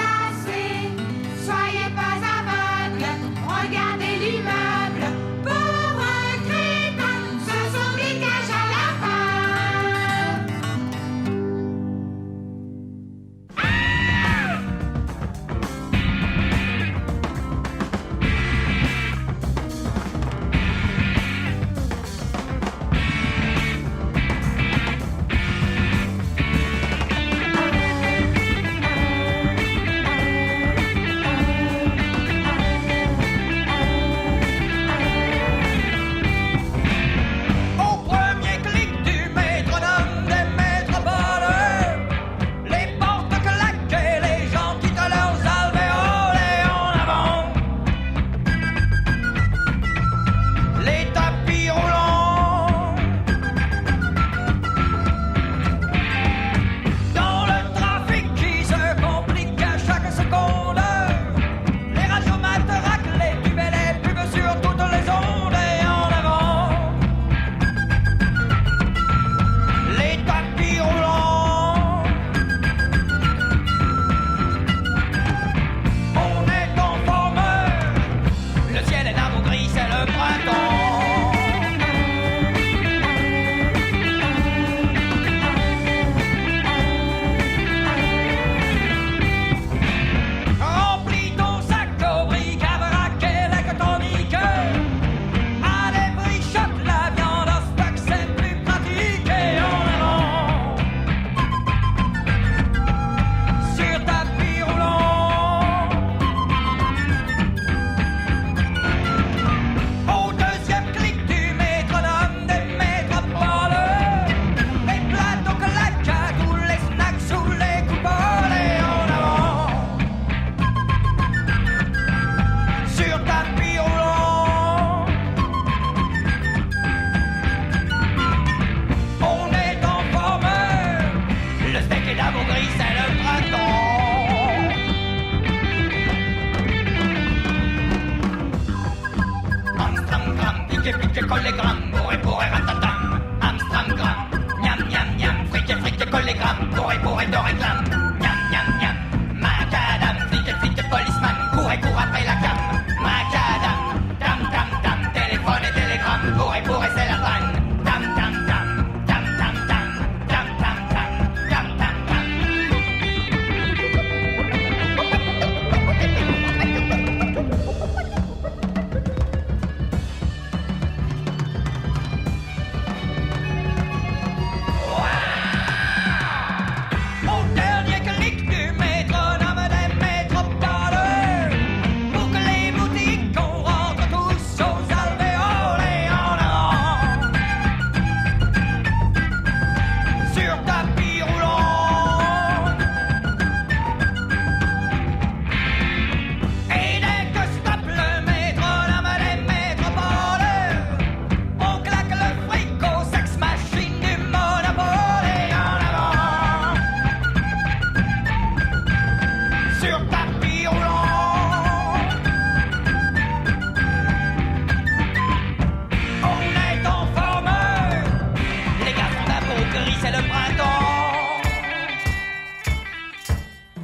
friqué, friqué, collégramme, bourré, bourré, ratatam, Amstramgram, miam, miam, miam, friqué, friqué, collégramme, bourré, bourré, de réclame, miam, miam, miam, macadam, friqué, friqué, policeman, courez, cours après la cam, macadam, tam, tam, tam, téléphone et télégramme, bourré, bourré, c'est la vanne, tam, tam, tam, tam, tam, tam, tam, tam, tam, tam, tam, tam. Au dernier clic du métronome des métropoles, pour que les boutiques on rentre tous aux alvéoles et en avant. Sur tapis roulant. Et dès que stoppe le métronome des métropoles, on claque le fric aux sex-machines du monopole et en avant. Sur tapis roulant. On est en forme. Les gars sont d'un beau gris, c'est le printemps.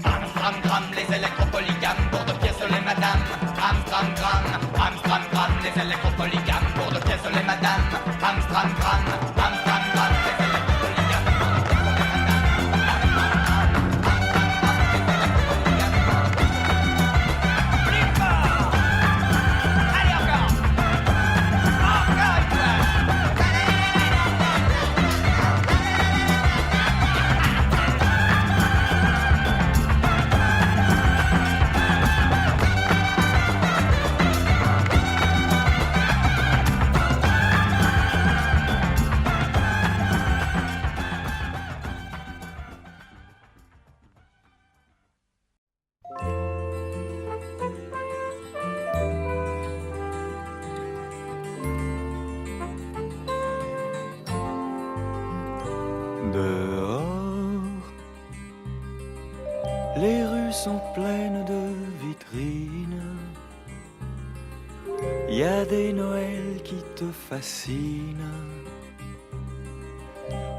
Amstramgram, les électropolygames, pour 2 pièces les madames. Amstramgram, Amstramgram, les électropolygames, pour 2 pièces les madames. Amstramgram, Amstramgram, les électropolygames, pour 2 pièces les madames. Plus fort. Allez encore. Encore une fois. Dehors, les rues sont pleines de vitrines. Y a des Noëls qui te fascinent.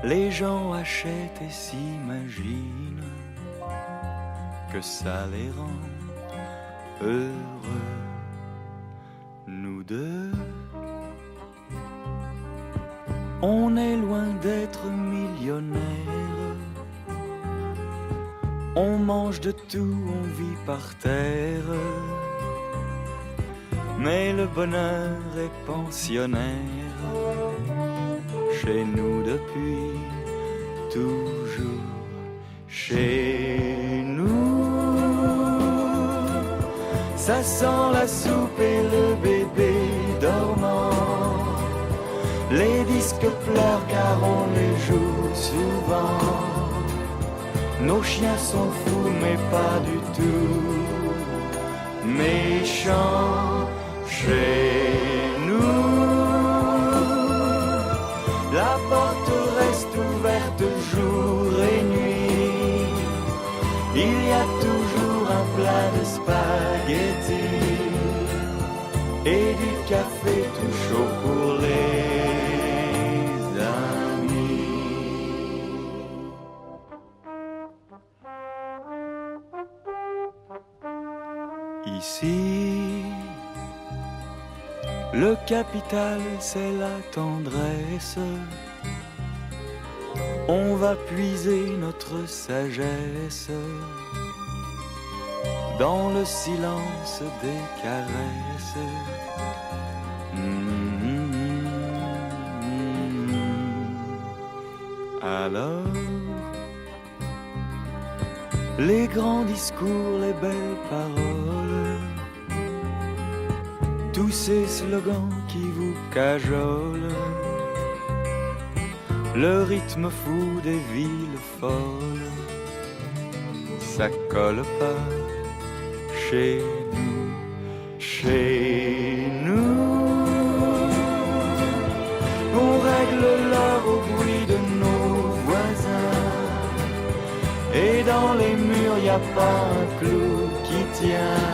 Les gens achètent et s'imaginent que ça les rend heureux. Nous deux, on est loin d'être millionnaire. On mange de tout, on vit par terre. Mais le bonheur est pensionnaire chez nous depuis toujours. Chez nous, ça sent la soupe et le bébé dormant. Les disques pleurent car on les joue souvent. Nos chiens sont fous mais pas du tout méchants. Chez nous, la porte reste ouverte jour et nuit. Il y a toujours un plat de spaghettis et du café tout chaud pour les amis. Ici, le capital c'est la tendresse. On va puiser notre sagesse dans le silence des caresses. Alors, les grands discours, les belles paroles, tous ces slogans qui vous cajolent, le rythme fou des villes folles, ça colle pas chez nous, chez nous. On règle l'heure au bruit de nos voisins, et dans les murs y a pas un clou qui tient,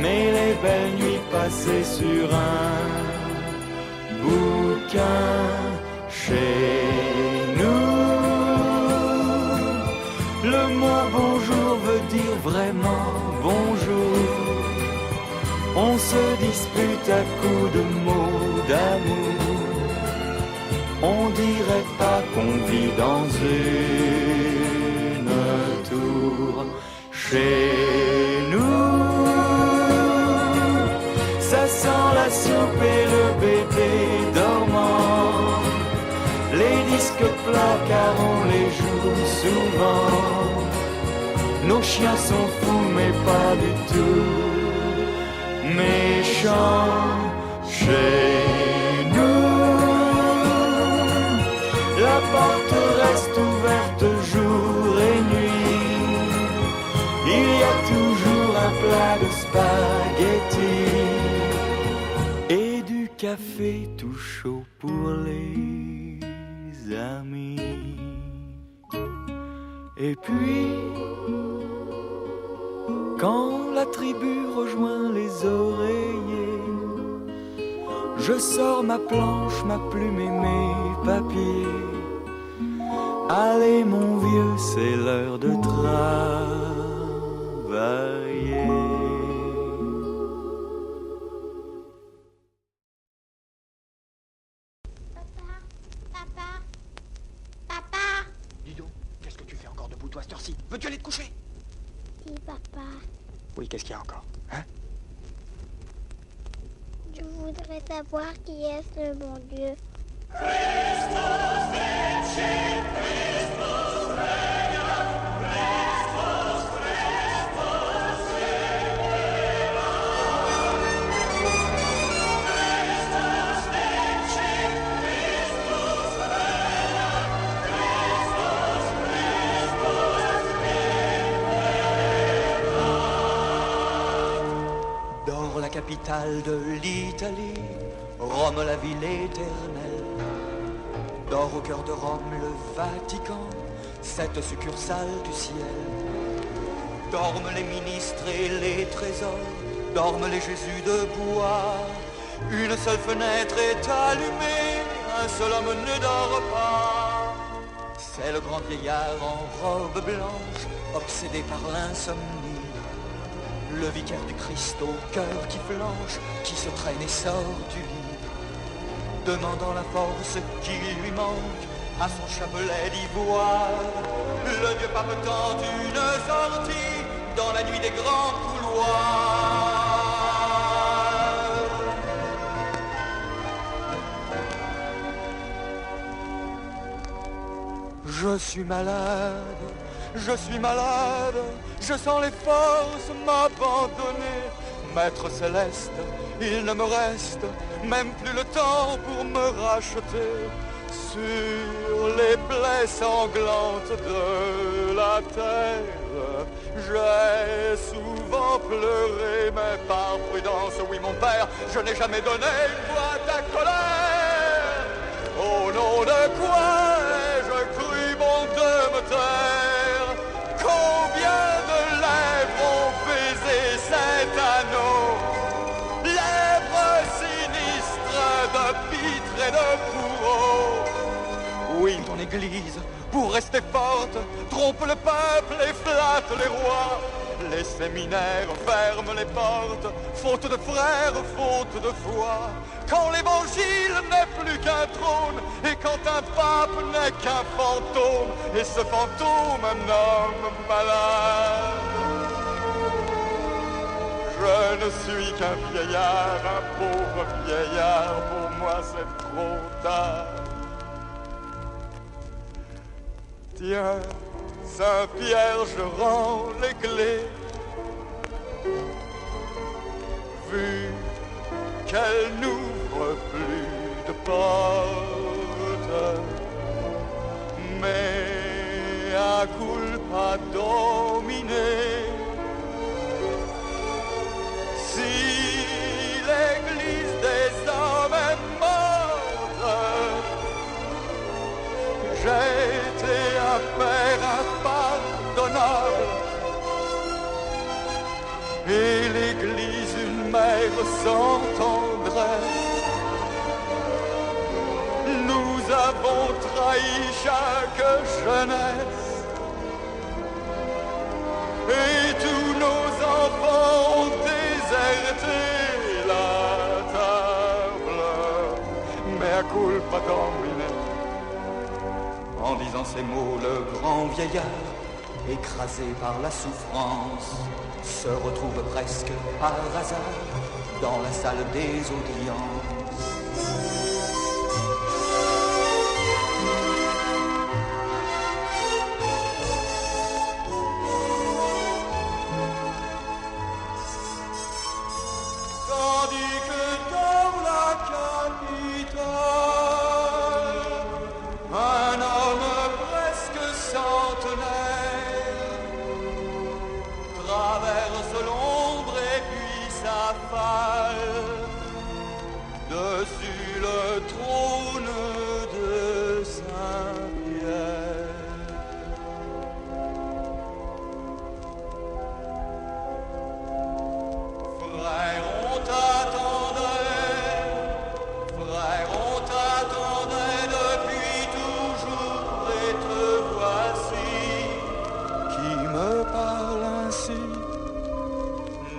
mais les belles nuits passées sur un disputes à coups de mots d'amour. On dirait pas qu'on vit dans une tour. Chez nous, ça sent la soupe et le bébé dormant. Les disques plats car on les joue souvent. Nos chiens sont fous mais pas du tout méchants. Chez nous, la porte reste ouverte jour et nuit. Il y a toujours un plat de spaghettis et du café tout chaud pour les amis. Et puis, quand la tribu rejoint les oreillers, je sors ma planche, ma plume et mes papiers. Allez mon vieux, c'est l'heure de travailler. Dis donc, qu'est-ce que tu fais encore debout toi à cette heure-ci? Veux-tu aller te coucher? Si, papa, Oui, qu'est-ce qu'il y a encore? Hein? je voudrais savoir qui est ce bon Dieu. Dans la capitale de l'Italie, Rome la ville éternelle. Dort au cœur de Rome le Vatican, cette succursale du ciel. Dorment les ministres et les trésors, dorment les Jésus de bois. Une seule fenêtre est allumée, un seul homme ne dort pas. C'est le grand vieillard en robe blanche, obsédé par l'insomnie. Le vicaire du Christ au cœur qui flanche, qui se traîne et sort du lit, demandant la force qui lui manque à son chapelet d'ivoire. Le vieux pape tente une sortie dans la nuit des grands couloirs. Je suis malade, je suis malade, je sens les forces m'abandonner. Maître céleste, il ne me reste même plus le temps pour me racheter. Sur les plaies sanglantes de la terre, j'ai souvent pleuré, mais par prudence, oui mon père, je n'ai jamais donné voix à ta colère. Au nom de quoi ai-je cru bon de me taire? Combien de lèvres ont baisé cet anneau? Lèvres sinistres de pitre et de bourreau. Oui, ton église, pour rester forte, trompe le peuple et flatte les rois. Les séminaires ferment les portes, faute de frères, faute de foi. Quand l'évangile n'est plus qu'un trône, et quand un pape n'est qu'un fantôme, et ce fantôme un homme malade. Je ne suis qu'un vieillard, un pauvre vieillard, pour moi c'est trop tard. Tiens, Saint-Pierre, je rends les clés. Vu qu'elle n'ouvre plus de porte, mais à culpa dominé. Si l'église des hommes est morte, j'ai été un père impardonnable et l'église une mère sans tendresse. Nous avons trahi chaque jeunesse et tous nos enfants ont déserté la mea culpa Domine. En disant ces mots, le grand vieillard, écrasé par la souffrance, se retrouve presque par hasard dans la salle des audiences. Tandis que dans la capitale, un homme presque centenaire traverse l'ombre et puis s'affale dessus le trône de Saint-Pierre. Frère, on t'attendait, depuis toujours et te voici qui me parle ainsi,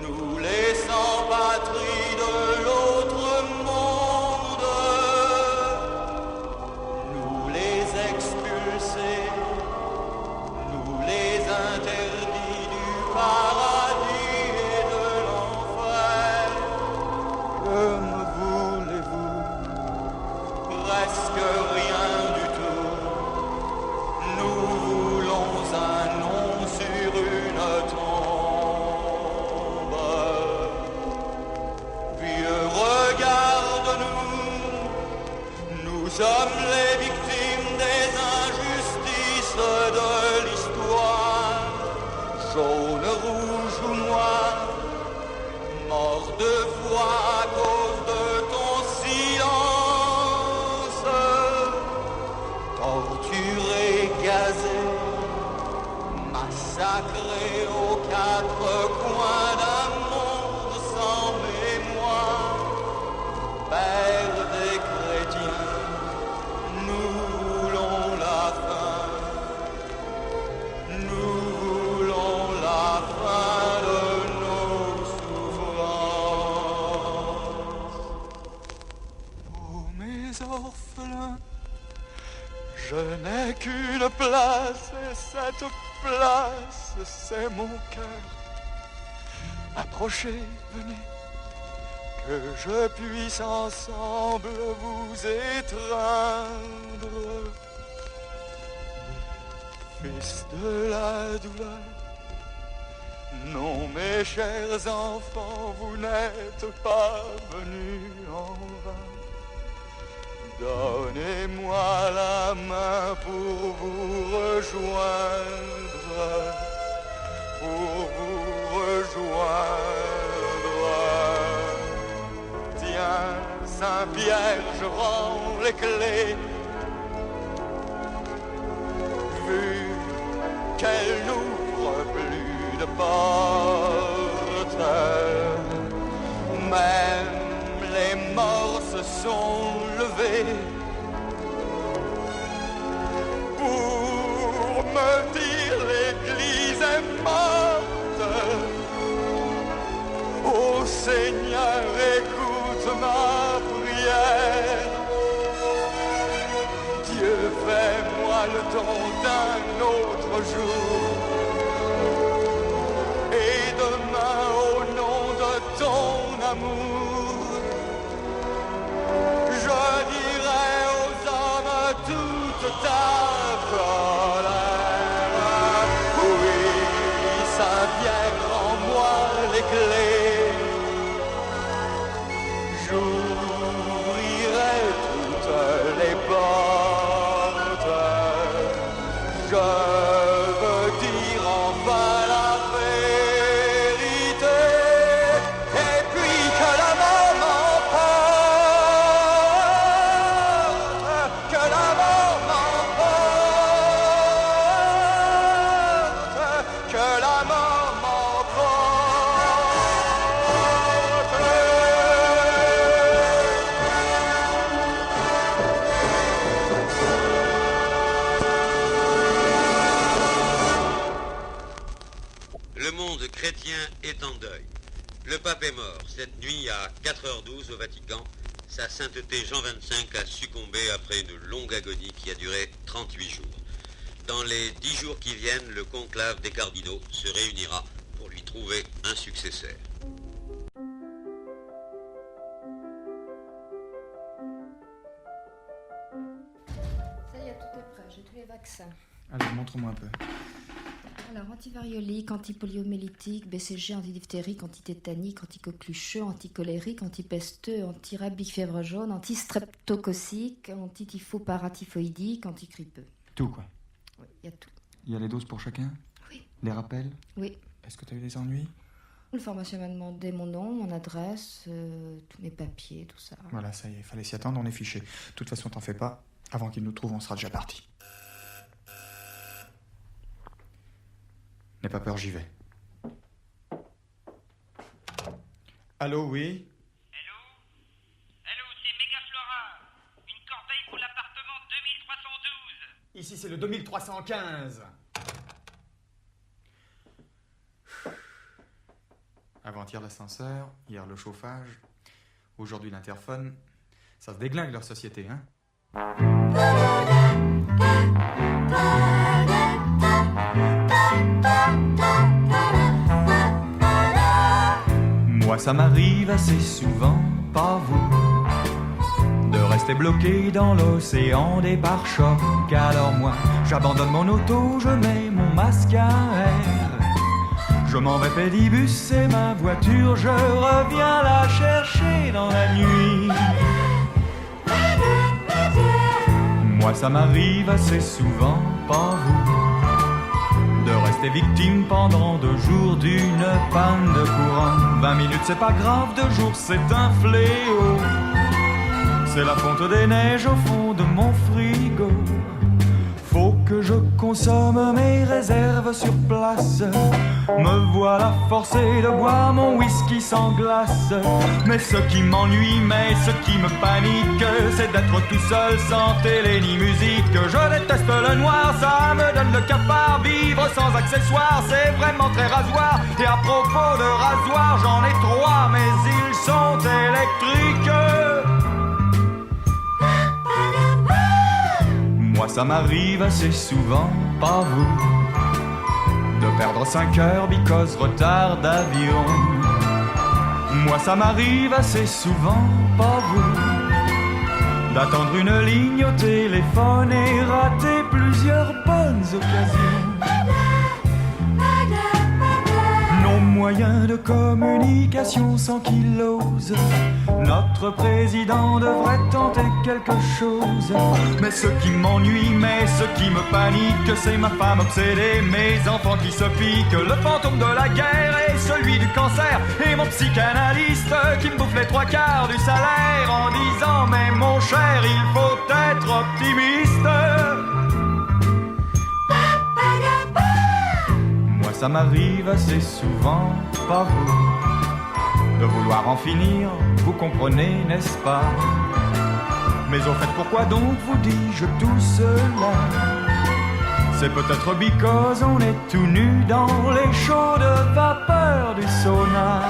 nous les sans-patries de l'autre monde, nous les expulsés, nous les interdits du paradis et de l'enfer. Que me voulez-vous? Presque rien du tout. Nous voulons un nom sur une tombe. Vieux, regarde-nous, nous sommes les victimes des injustices de l'histoire. Jaune, rouge ou noir, mort de foi à cause de ton silence, torturé, gazé, massacré aux quatre coins d'un monde sans mémoire. Père des chrétiens, nous voulons la fin, nous voulons la fin de nos souffrances. Oh mes orphelins, je n'ai qu'une place et cette place c'est mon cœur. Approchez, venez, que je puisse ensemble vous étreindre. Fils de la douleur, non mes chers enfants, vous n'êtes pas venus en vain. Donnez-moi la main pour vous rejoindre, pour vous rejoindre. Tiens, Saint-Pierre, je rends les clés. Vu qu'elle n'ouvre plus de porte, même les morts se sont levés pour me dire l'église est morte. Ô Seigneur, écoute ma prière. Dieu, fais-moi le don d'un autre jour. Et demain, au nom de ton amour, je dirai aux hommes toute ta colère. Oui, Saint-Pierre, rends-moi les clés. J'ouvrirai toutes les portes. Je veux dire enfin la vérité. Et puis que la mort m'emporte, que la mort m'emporte, que la mort Le monde chrétien est en deuil. Le pape est mort cette nuit à 4h12 au Vatican. Sa sainteté Jean XXV a succombé après une longue agonie qui a duré 38 jours. Dans les 10 jours qui viennent, le conclave des cardinaux se réunira pour lui trouver un successeur. Ça y est, tout est prêt, j'ai tous les vaccins. Allez, montre-moi un peu. Alors, antivariolique, antipoliomyélitique, BCG, antidiphtérique, antitétanique, anticoquelucheux, anticolérique, antipesteux, antirabique, fièvre jaune, antistreptococique, antitypho-paratyphoïdique, anticripeux. Tout, quoi. Oui, il y a tout. Il y a les doses pour chacun? Oui. Les rappels? Oui. Est-ce que tu as eu des ennuis? Le pharmacien m'a demandé mon nom, mon adresse, tous mes papiers, tout ça. Voilà, ça y est, il fallait s'y attendre, on est fiché. De toute façon, t'en fais pas. Avant qu'ils nous trouvent, on sera déjà parti. N'aie pas peur, j'y vais. Allô, oui? Allô, c'est Megaflora. Une corbeille pour l'appartement 2312. Ici, c'est le 2315. Avant-hier, l'ascenseur, hier, le chauffage, aujourd'hui, l'interphone. Ça se déglingue, leur société, hein? Moi ça m'arrive assez souvent, pas vous, de rester bloqué dans l'océan des pare-chocs. Alors moi, j'abandonne mon auto, je mets mon masque à air, je m'en vais pédibus et ma voiture, je reviens la chercher dans la nuit. Moi ça m'arrive assez souvent, pas vous, de rester victime pendant 2 jours d'une panne de courant. 20 minutes c'est pas grave, 2 jours c'est un fléau, c'est la fonte des neiges au fond de mon frigo. Faut que je consomme mes réserves sur place, me voilà forcé de boire mon whisky sans glace. Mais ce qui m'ennuie, mais ce qui me panique, c'est d'être tout seul sans télé ni musique. Je déteste le noir, ça me donne le cafard. Vivre sans accessoires, c'est vraiment très rasoir. Et à propos de rasoir, j'en ai 3, mais ils sont électriques. Moi ça m'arrive assez souvent, pas vous, de perdre 5 heures because retard d'avion. Moi ça m'arrive assez souvent, pas vous, d'attendre une ligne au téléphone et rater plusieurs bonnes occasions. Non moyen de communication sans qu'il ose, notre président devrait tenter quelque chose. Mais ce qui m'ennuie, mais ce qui me panique, c'est ma femme obsédée, mes enfants qui se piquent, le fantôme de la guerre et celui du cancer, et mon psychanalyste qui me bouffe les 3/4 du salaire en disant mais mon cher, il faut être optimiste. Moi ça m'arrive assez souvent, pas vous, de vouloir en finir, vous comprenez, n'est-ce pas? Mais au fait, pourquoi donc vous dis-je tout cela? C'est peut-être because on est tout nu dans les chaudes vapeurs du sauna.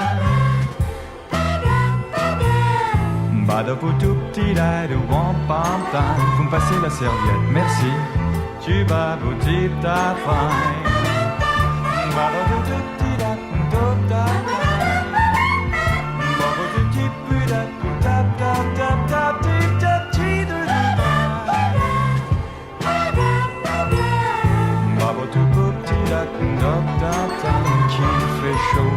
Vous me passez la serviette, merci. Tu vas vous dire ta faille. Qu'il fait chaud,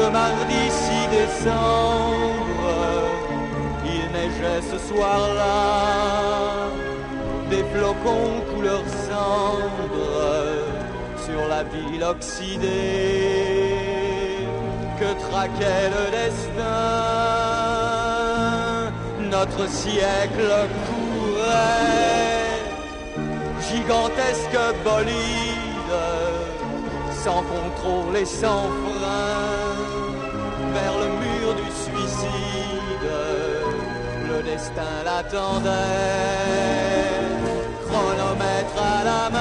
ce mardi 6 décembre, il neigeait ce soir-là, des flocons couleur cendre sur la ville oxydée que traquait le destin. Notre siècle courait, gigantesque bolide, sans contrôle et sans frein, vers le mur du suicide. Le destin l'attendait, chronomètre à la main.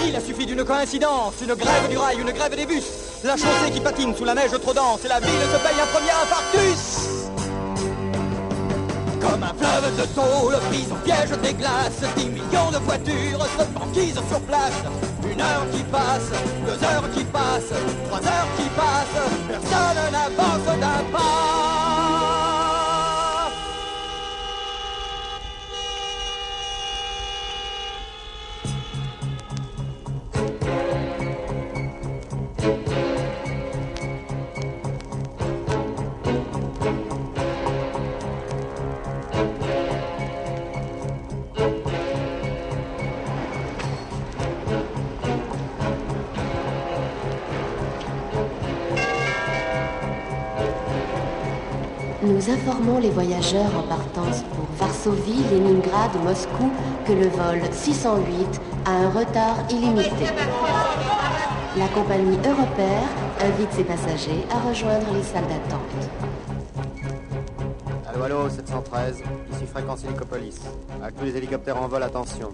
Il a suffi d'une coïncidence, une grève du rail, une grève des bus, la chaussée qui patine sous la neige trop dense, et la ville se paye un premier infarctus. Comme un fleuve de tôle prise au piège des glaces, 10 millions de voitures se banquisent sur place. 1 heure qui passe, 2 heures qui passent, 3 heures qui passent, personne n'avance d'un pas. Nous informons les voyageurs en partance pour Varsovie, Leningrad, Moscou que le vol 608 a un retard illimité. La compagnie Europair invite ses passagers à rejoindre les salles d'attente. Allô, allô, 713, ici fréquence Hélicopolis. À tous les hélicoptères en vol, attention.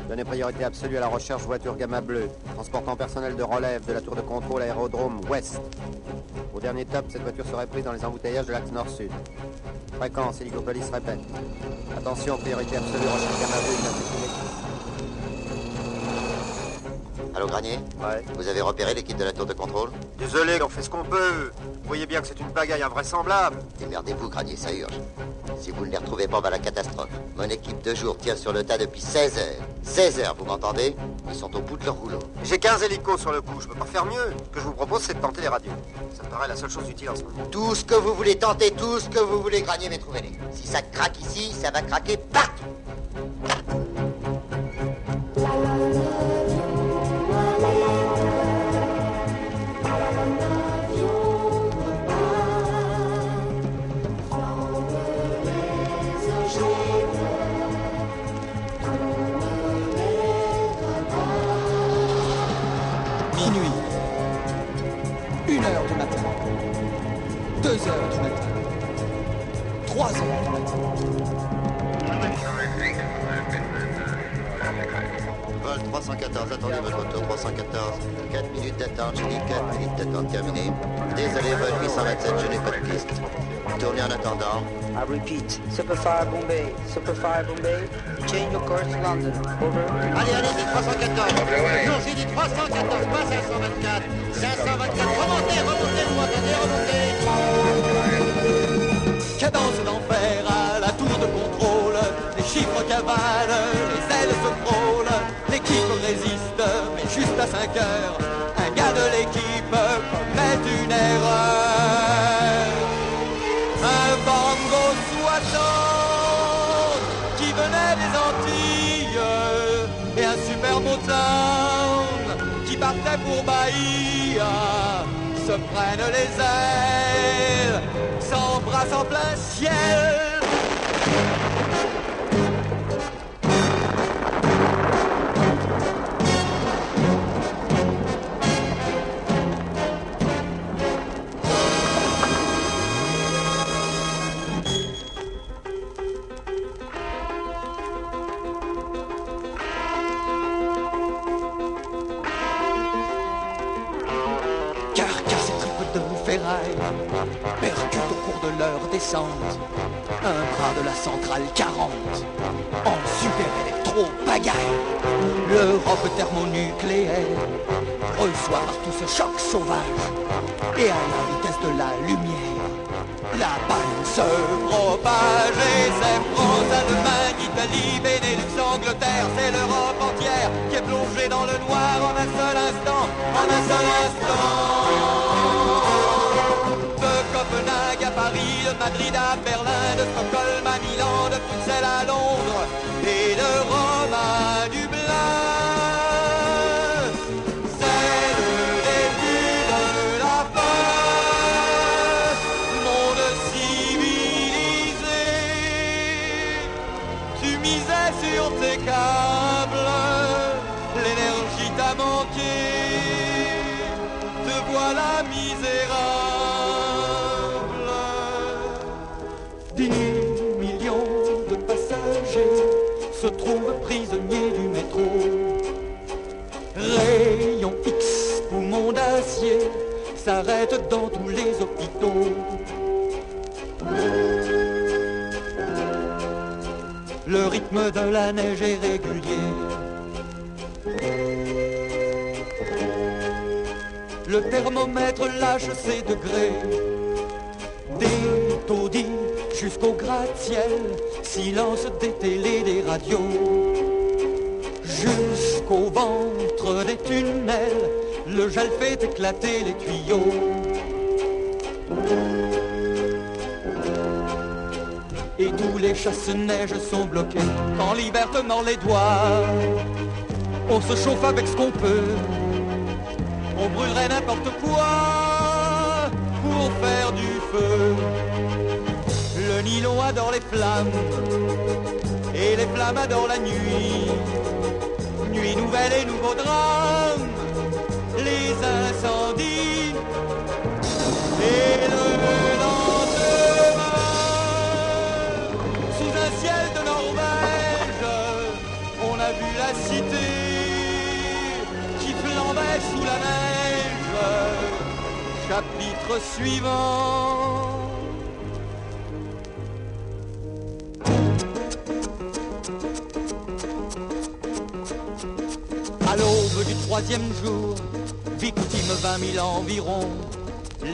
Donnez priorité absolue à la recherche voiture Gamma Bleu, transportant personnel de relève de la tour de contrôle aérodrome Ouest. Au dernier top, cette voiture serait prise dans les embouteillages de l'axe nord-sud. Fréquence Hélicopolis répète. Attention, priorité absolue, recherche Gamma Bleu identifiée. Allô, Granier? Ouais. Vous avez repéré l'équipe de la tour de contrôle? Désolé, on fait ce qu'on peut. Vous voyez bien que c'est une bagaille invraisemblable. Démerdez-vous, Granier, ça urge. Si vous ne les retrouvez pas, va la catastrophe. Mon équipe de jour tient sur le tas depuis 16 heures. 16 heures, vous m'entendez? Ils sont au bout de leur rouleau. J'ai 15 hélicos sur le coup, je peux pas faire mieux. Ce que je vous propose, c'est de tenter les radios. Ça me paraît la seule chose utile en ce moment. Tout ce que vous voulez tenter, tout ce que vous voulez, Granier, mais trouvez-les. Si ça craque ici, ça va craquer partout. Minuit. 1 heure du matin. 2 heures du matin. 3 heures du matin. Vol 314, attendez votre retour, 314. 4 minutes d'attente, j'ai dit 4 minutes d'attente terminée. Désolé, vol 827, je n'ai pas de piste. Tournez en attendant. I repeat, Superfire Bombay, change your course to London, over. Allez, allez-y, 314. Non, j'ai dit 314, pas 524. 524, remontez, remontez, vous m'entendez, remontez. Cadence d'enfer à la tour de contrôle, les chiffres cavalent, les ailes se frôlent, l'équipe résiste, mais juste à 5 heures, un gars de l'équipe commet une erreur. Un Bango 60 qui venait des Antilles et un super Motown qui partait pour Bahia se prennent les ailes, s'embrassent en plein ciel. Car ces tripes de ferraille percutent au cours de leur descente un bras de la centrale 40 en super électro-pagaille. L'Europe thermonucléaire reçoit partout ce choc sauvage et à la vitesse de la lumière La panne se propage et c'est France, Allemagne, Italie, Benelux, Angleterre, c'est l'Europe entière qui est plongée dans le noir en un seul instant, en un seul instant. De Copenhague à Paris, de Madrid à Berlin, de Stockholm à Milan, de Bruxelles à Londres et de Rome à Dublin. C'est le début de la fin, monde civilisé. Tu misais sur tes câbles, l'énergie t'a manqué, te voilà misérable. 10 millions de passagers se trouvent prisonniers du métro. Rayon X, poumons d'acier, s'arrêtent dans tous les hôpitaux. Le rythme de la neige est régulier. Le thermomètre lâche ses degrés. Des taudis jusqu'au gratte-ciel, silence des télés, des radios. Jusqu'au ventre des tunnels, le gel fait éclater les tuyaux. Et tous les chasse-neige sont bloqués. Quand l'hiver te mord les doigts, on se chauffe avec ce qu'on peut. On brûlerait n'importe quoi pour faire du feu. Le nylon adore les flammes et les flammes adorent la nuit. Nuit nouvelle et nouveau drame, les incendies et le lendemain. Sous un ciel de Norvège, on a vu la cité qui flambait sous la neige. Chapitre suivant. À l'aube du troisième jour, victime 20 000 environ,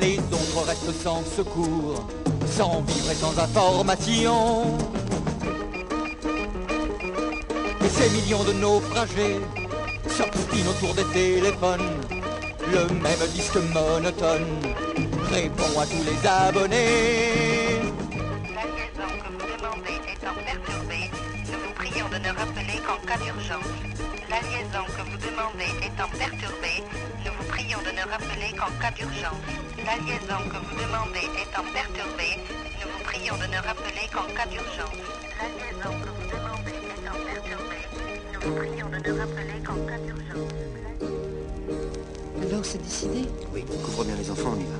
les autres restent sans secours, sans vivre et sans information. Et ces millions de naufragés s'obstinent autour des téléphones. Le même disque monotone répond à tous les abonnés. La liaison que vous demandez étant perturbée, nous vous prions de ne rappeler qu'en cas d'urgence. La liaison que vous demandez étant perturbée, nous vous prions de ne rappeler qu'en cas d'urgence. La liaison que vous demandez étant perturbée, nous vous prions de ne rappeler qu'en cas d'urgence. La liaison que vous demandez étant perturbée, nous vous prions de ne rappeler qu'en cas d'urgence. Alors c'est décidé? Oui, couvre bien les enfants, on y va.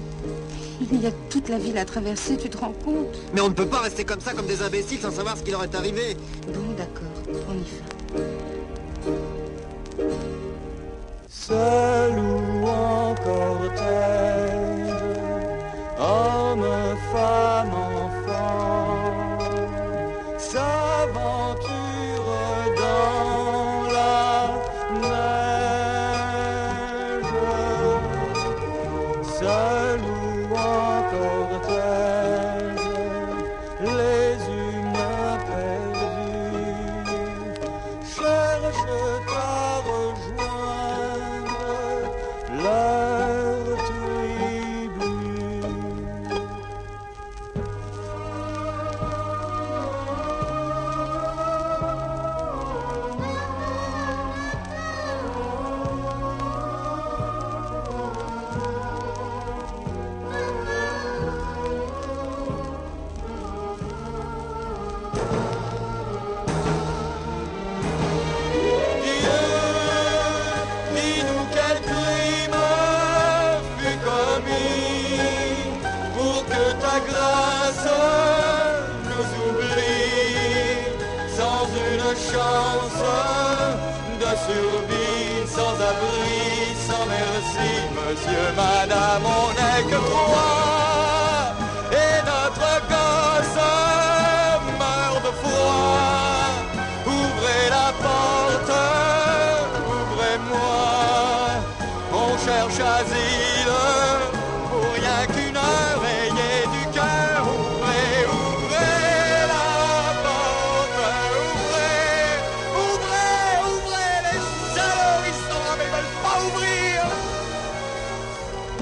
Il y a toute la ville à traverser, tu te rends compte? Mais on ne peut pas rester comme ça, comme des imbéciles, sans savoir ce qui leur est arrivé. Bon, d'accord, on y va. Seul ou en cortège, homme, femme, enfant, s'aventure dans la neige. Seul ou en cortège, les humains perdus cherchent à rejoindre leur tribu. Dis-nous quel crime fut commis pour que ta grâce nous oublie, sans une chance de survie, sans abri, sans merci. Monsieur, madame, on n'est que trois et notre gosse meurt de froid. Ouvrez la porte, ouvrez-moi. On cherche asile pour rien qu'une heure. Ayez du cœur,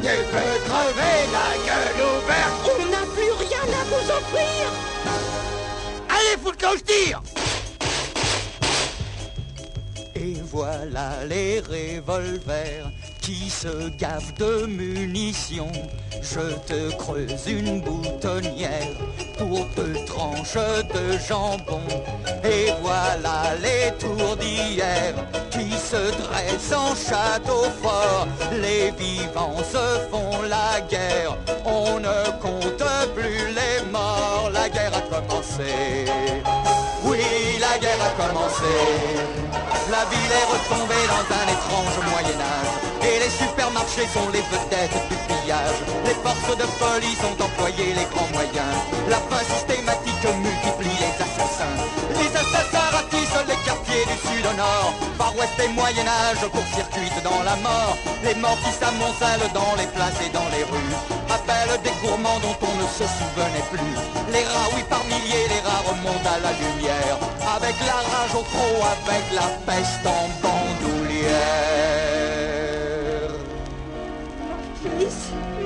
Tu peux crever la gueule ouverte. On n'a plus rien à vous offrir. Allez, fous le camp, je tire. Et voilà les revolvers qui se gavent de munitions. Je te creuse une boutonnière pour 2 tranches de jambon. Et voilà les tours d'hier qui se dressent en château fort. Les vivants se font la guerre, on ne compte plus les morts. La guerre a commencé, oui, la guerre a commencé. La ville est retombée dans un étrange Moyen-Âge et les supermarchés sont les vedettes du pillage. Les forces de police ont employé les grands moyens. La faim systématique multiplie les assassins. Les assassins ratissent les quartiers du sud au nord. Par ouest et Moyen-Âge court-circuitent dans la mort. Les morts qui s'amoncellent dans les places et dans les rues appellent des gourmands dont on ne se souvenait plus. Les rats, oui, par milliers, les rats remontent à la lumière. Avec la rage au trot, avec la peste en bandoulière.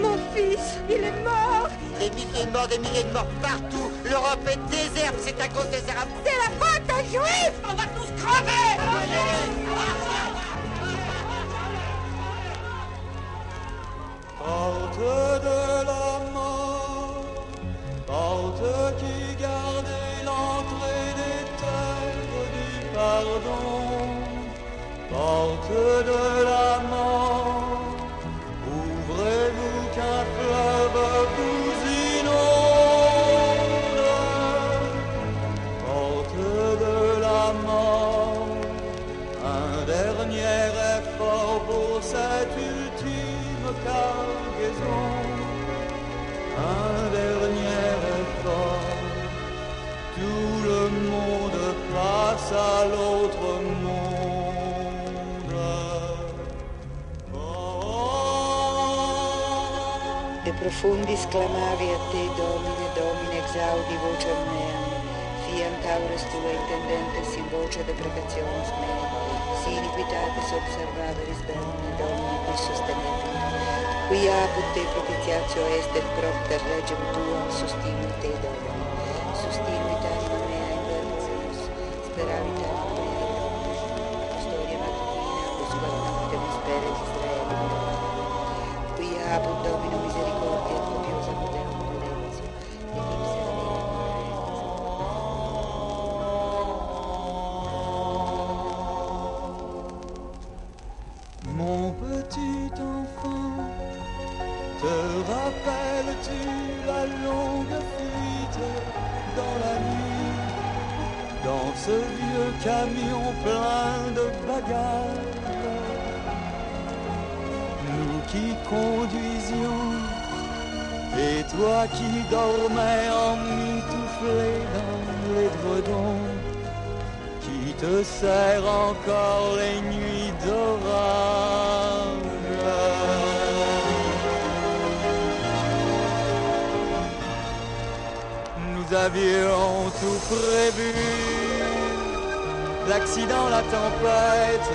Mon fils, il est mort. Des milliers de morts partout. L'Europe est déserte, c'est à cause des Arabes. C'est la faute des Juifs. On va tous crever. Porte de la mort, porte qui gardait l'entrée des terres du pardon. Porte de la mort, ouvrez-vous qu'un fleuve vous inonde. Porte de la mort, un dernier effort pour cette ultime cargaison. Un dernier effort, tout le monde passe à l'autre monde. De profundis clamavi a te, Domine, Domine, exaudi vocem meam, fiam taurus tua intendentes in voce deprecationis meam, si iniquitatis observaveris bene, Domine, qui sostenebit. Qui apud te propitiatio est et propter regem tuam, sustinui te, Domine, sustinui anima mea in vertus, speravit anima mea in noctis, custodia matutina, usquam noctem speres Israeli. Qui apud Domino misericordia et copiosa potentia redemptio, et ipse Mon petit enfant, te rappelles-tu la longue fuite dans la nuit, dans ce vieux camion plein de bagages, nous qui conduisions et toi qui dormais emmitouflé dans l'édredon, qui te serre encore les nuits d'orage. Nous avions tout prévu, l'accident, la tempête,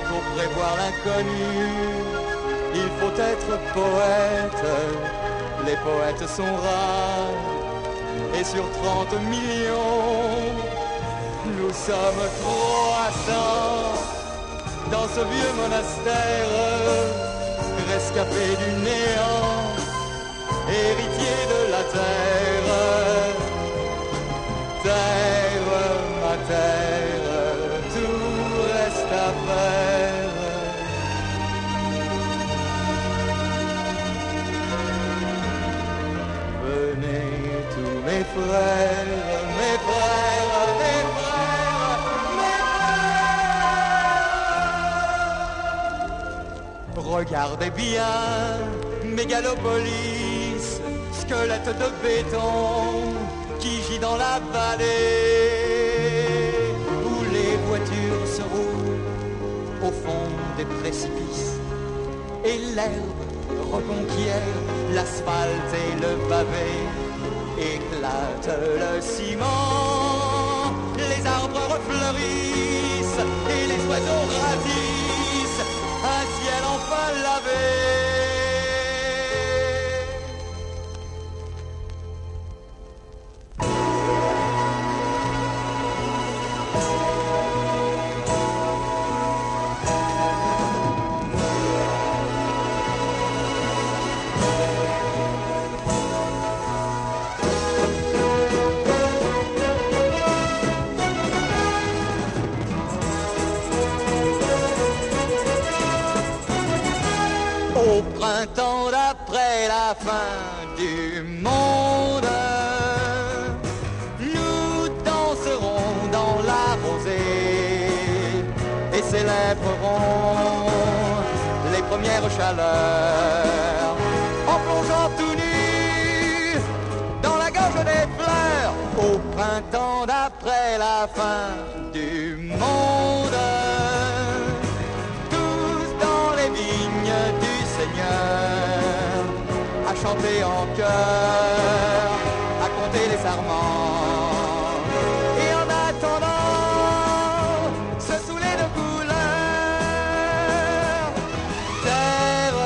pour prévoir l'inconnu. Il faut être poète, les poètes sont rares, et sur 30 millions, nous sommes 300 dans ce vieux monastère, rescapé du néant, héritier de la terre. Terre, ma terre, tout reste à faire. Venez tous mes frères, mes frères, mes frères, mes frères. Regardez bien, mégalopolis, squelette de béton qui gît dans la vallée, où les voitures se roulent au fond des précipices, et l'herbe reconquiert l'asphalte et le pavé, éclate le ciment, les arbres refleurissent et les oiseaux ratissent un ciel enfin lavé. Au printemps d'après la fin du monde, nous danserons dans la rosée et célébrerons les premières chaleurs en plongeant tout nu dans la gorge des fleurs. Au printemps d'après la fin du monde, tous dans les vignes du Seigneur, à chanter en chœur, à compter les sarments, et en attendant se saouler de couleurs. Terre,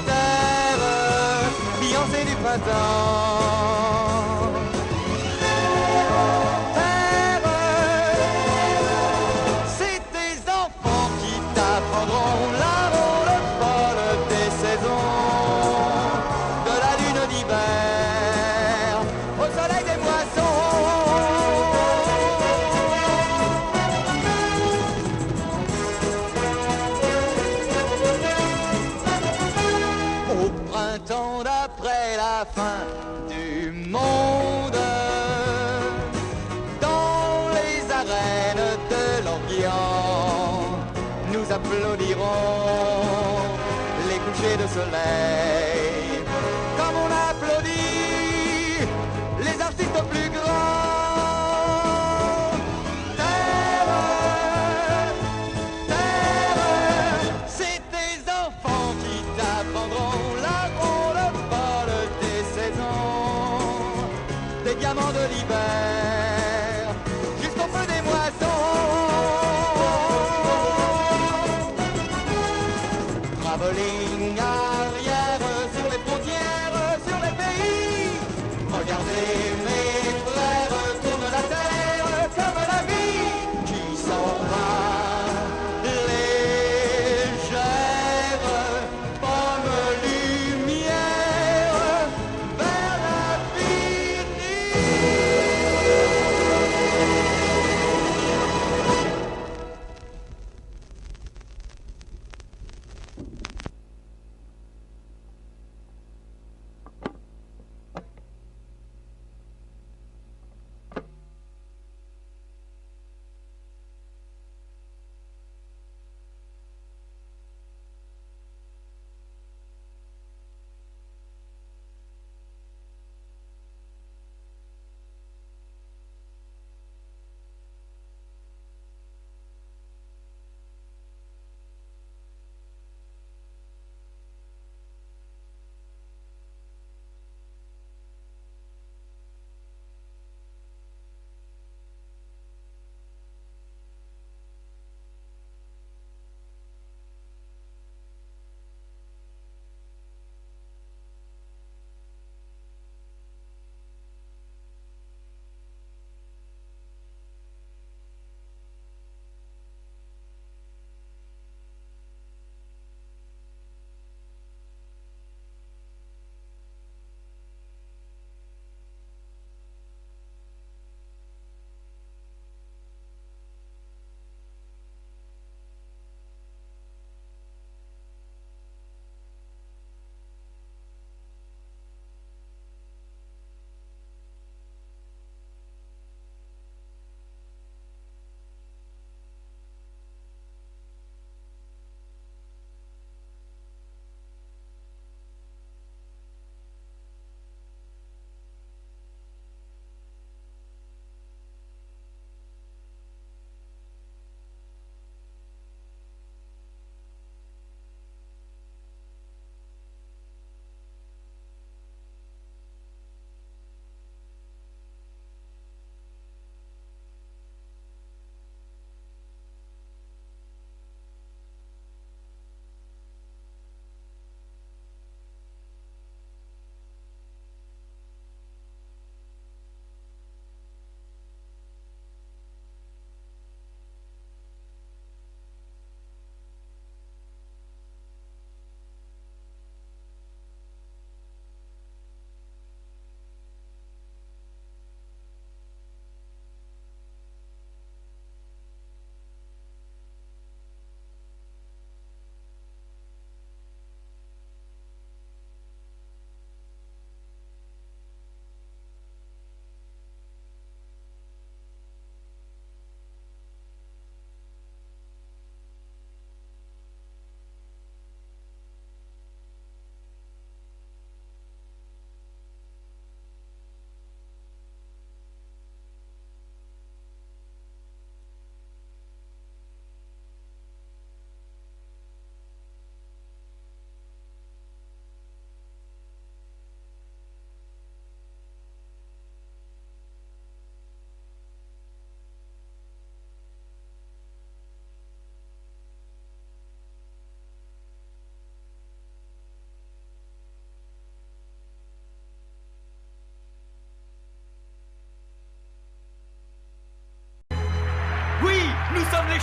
terre, fiancée du printemps. Fin du monde, dans les arènes de l'Orient, nous applaudirons les couchers de soleil, comme on applaudit les artistes plus grands. Terre, terre, c'est tes enfants qui t'apprendront la ronde folle des saisons, des diamants de l'hiver, jusqu'au feu des moissons. Travelling arrière sur les frontières, sur les pays. Regardez mes frères, tourne la terre comme la vie qui s'en va. Légère, pomme lumière, vers l'infini.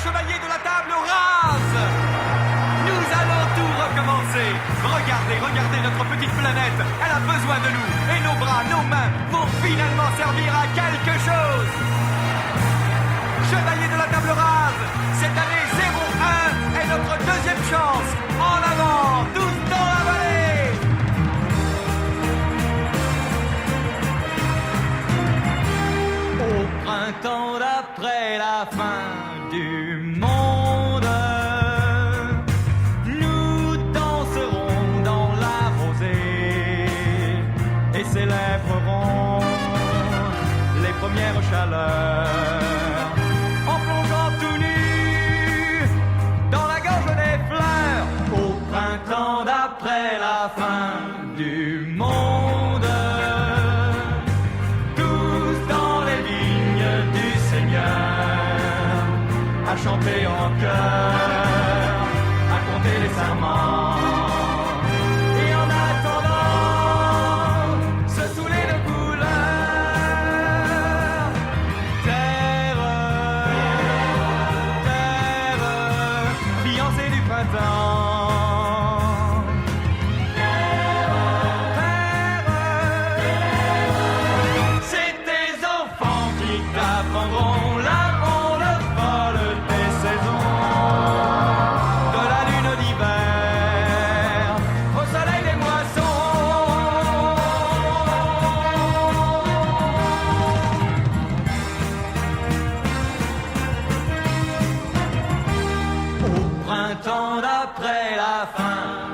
chevaliers de la table rase. Nous allons tout recommencer. Regardez notre petite planète. Elle a besoin de nous. Et nos bras, nos mains vont finalement servir à quelque chose. Chevaliers de la table rase, cette année 01 est notre deuxième chance. En avant, tous dans la vallée. Au printemps d'après la fin du monde, nous danserons dans la rosée et célébrerons les premières chaleurs en plongeant tout nu dans la gorge des fleurs. Au printemps d'après la fin du monde, à chanter en chœur, à compter les serments, et en attendant, se saouler de couleurs. Terre, fiancée du printemps. Terre, c'est tes enfants qui t'apprendront la printemps d'après la fin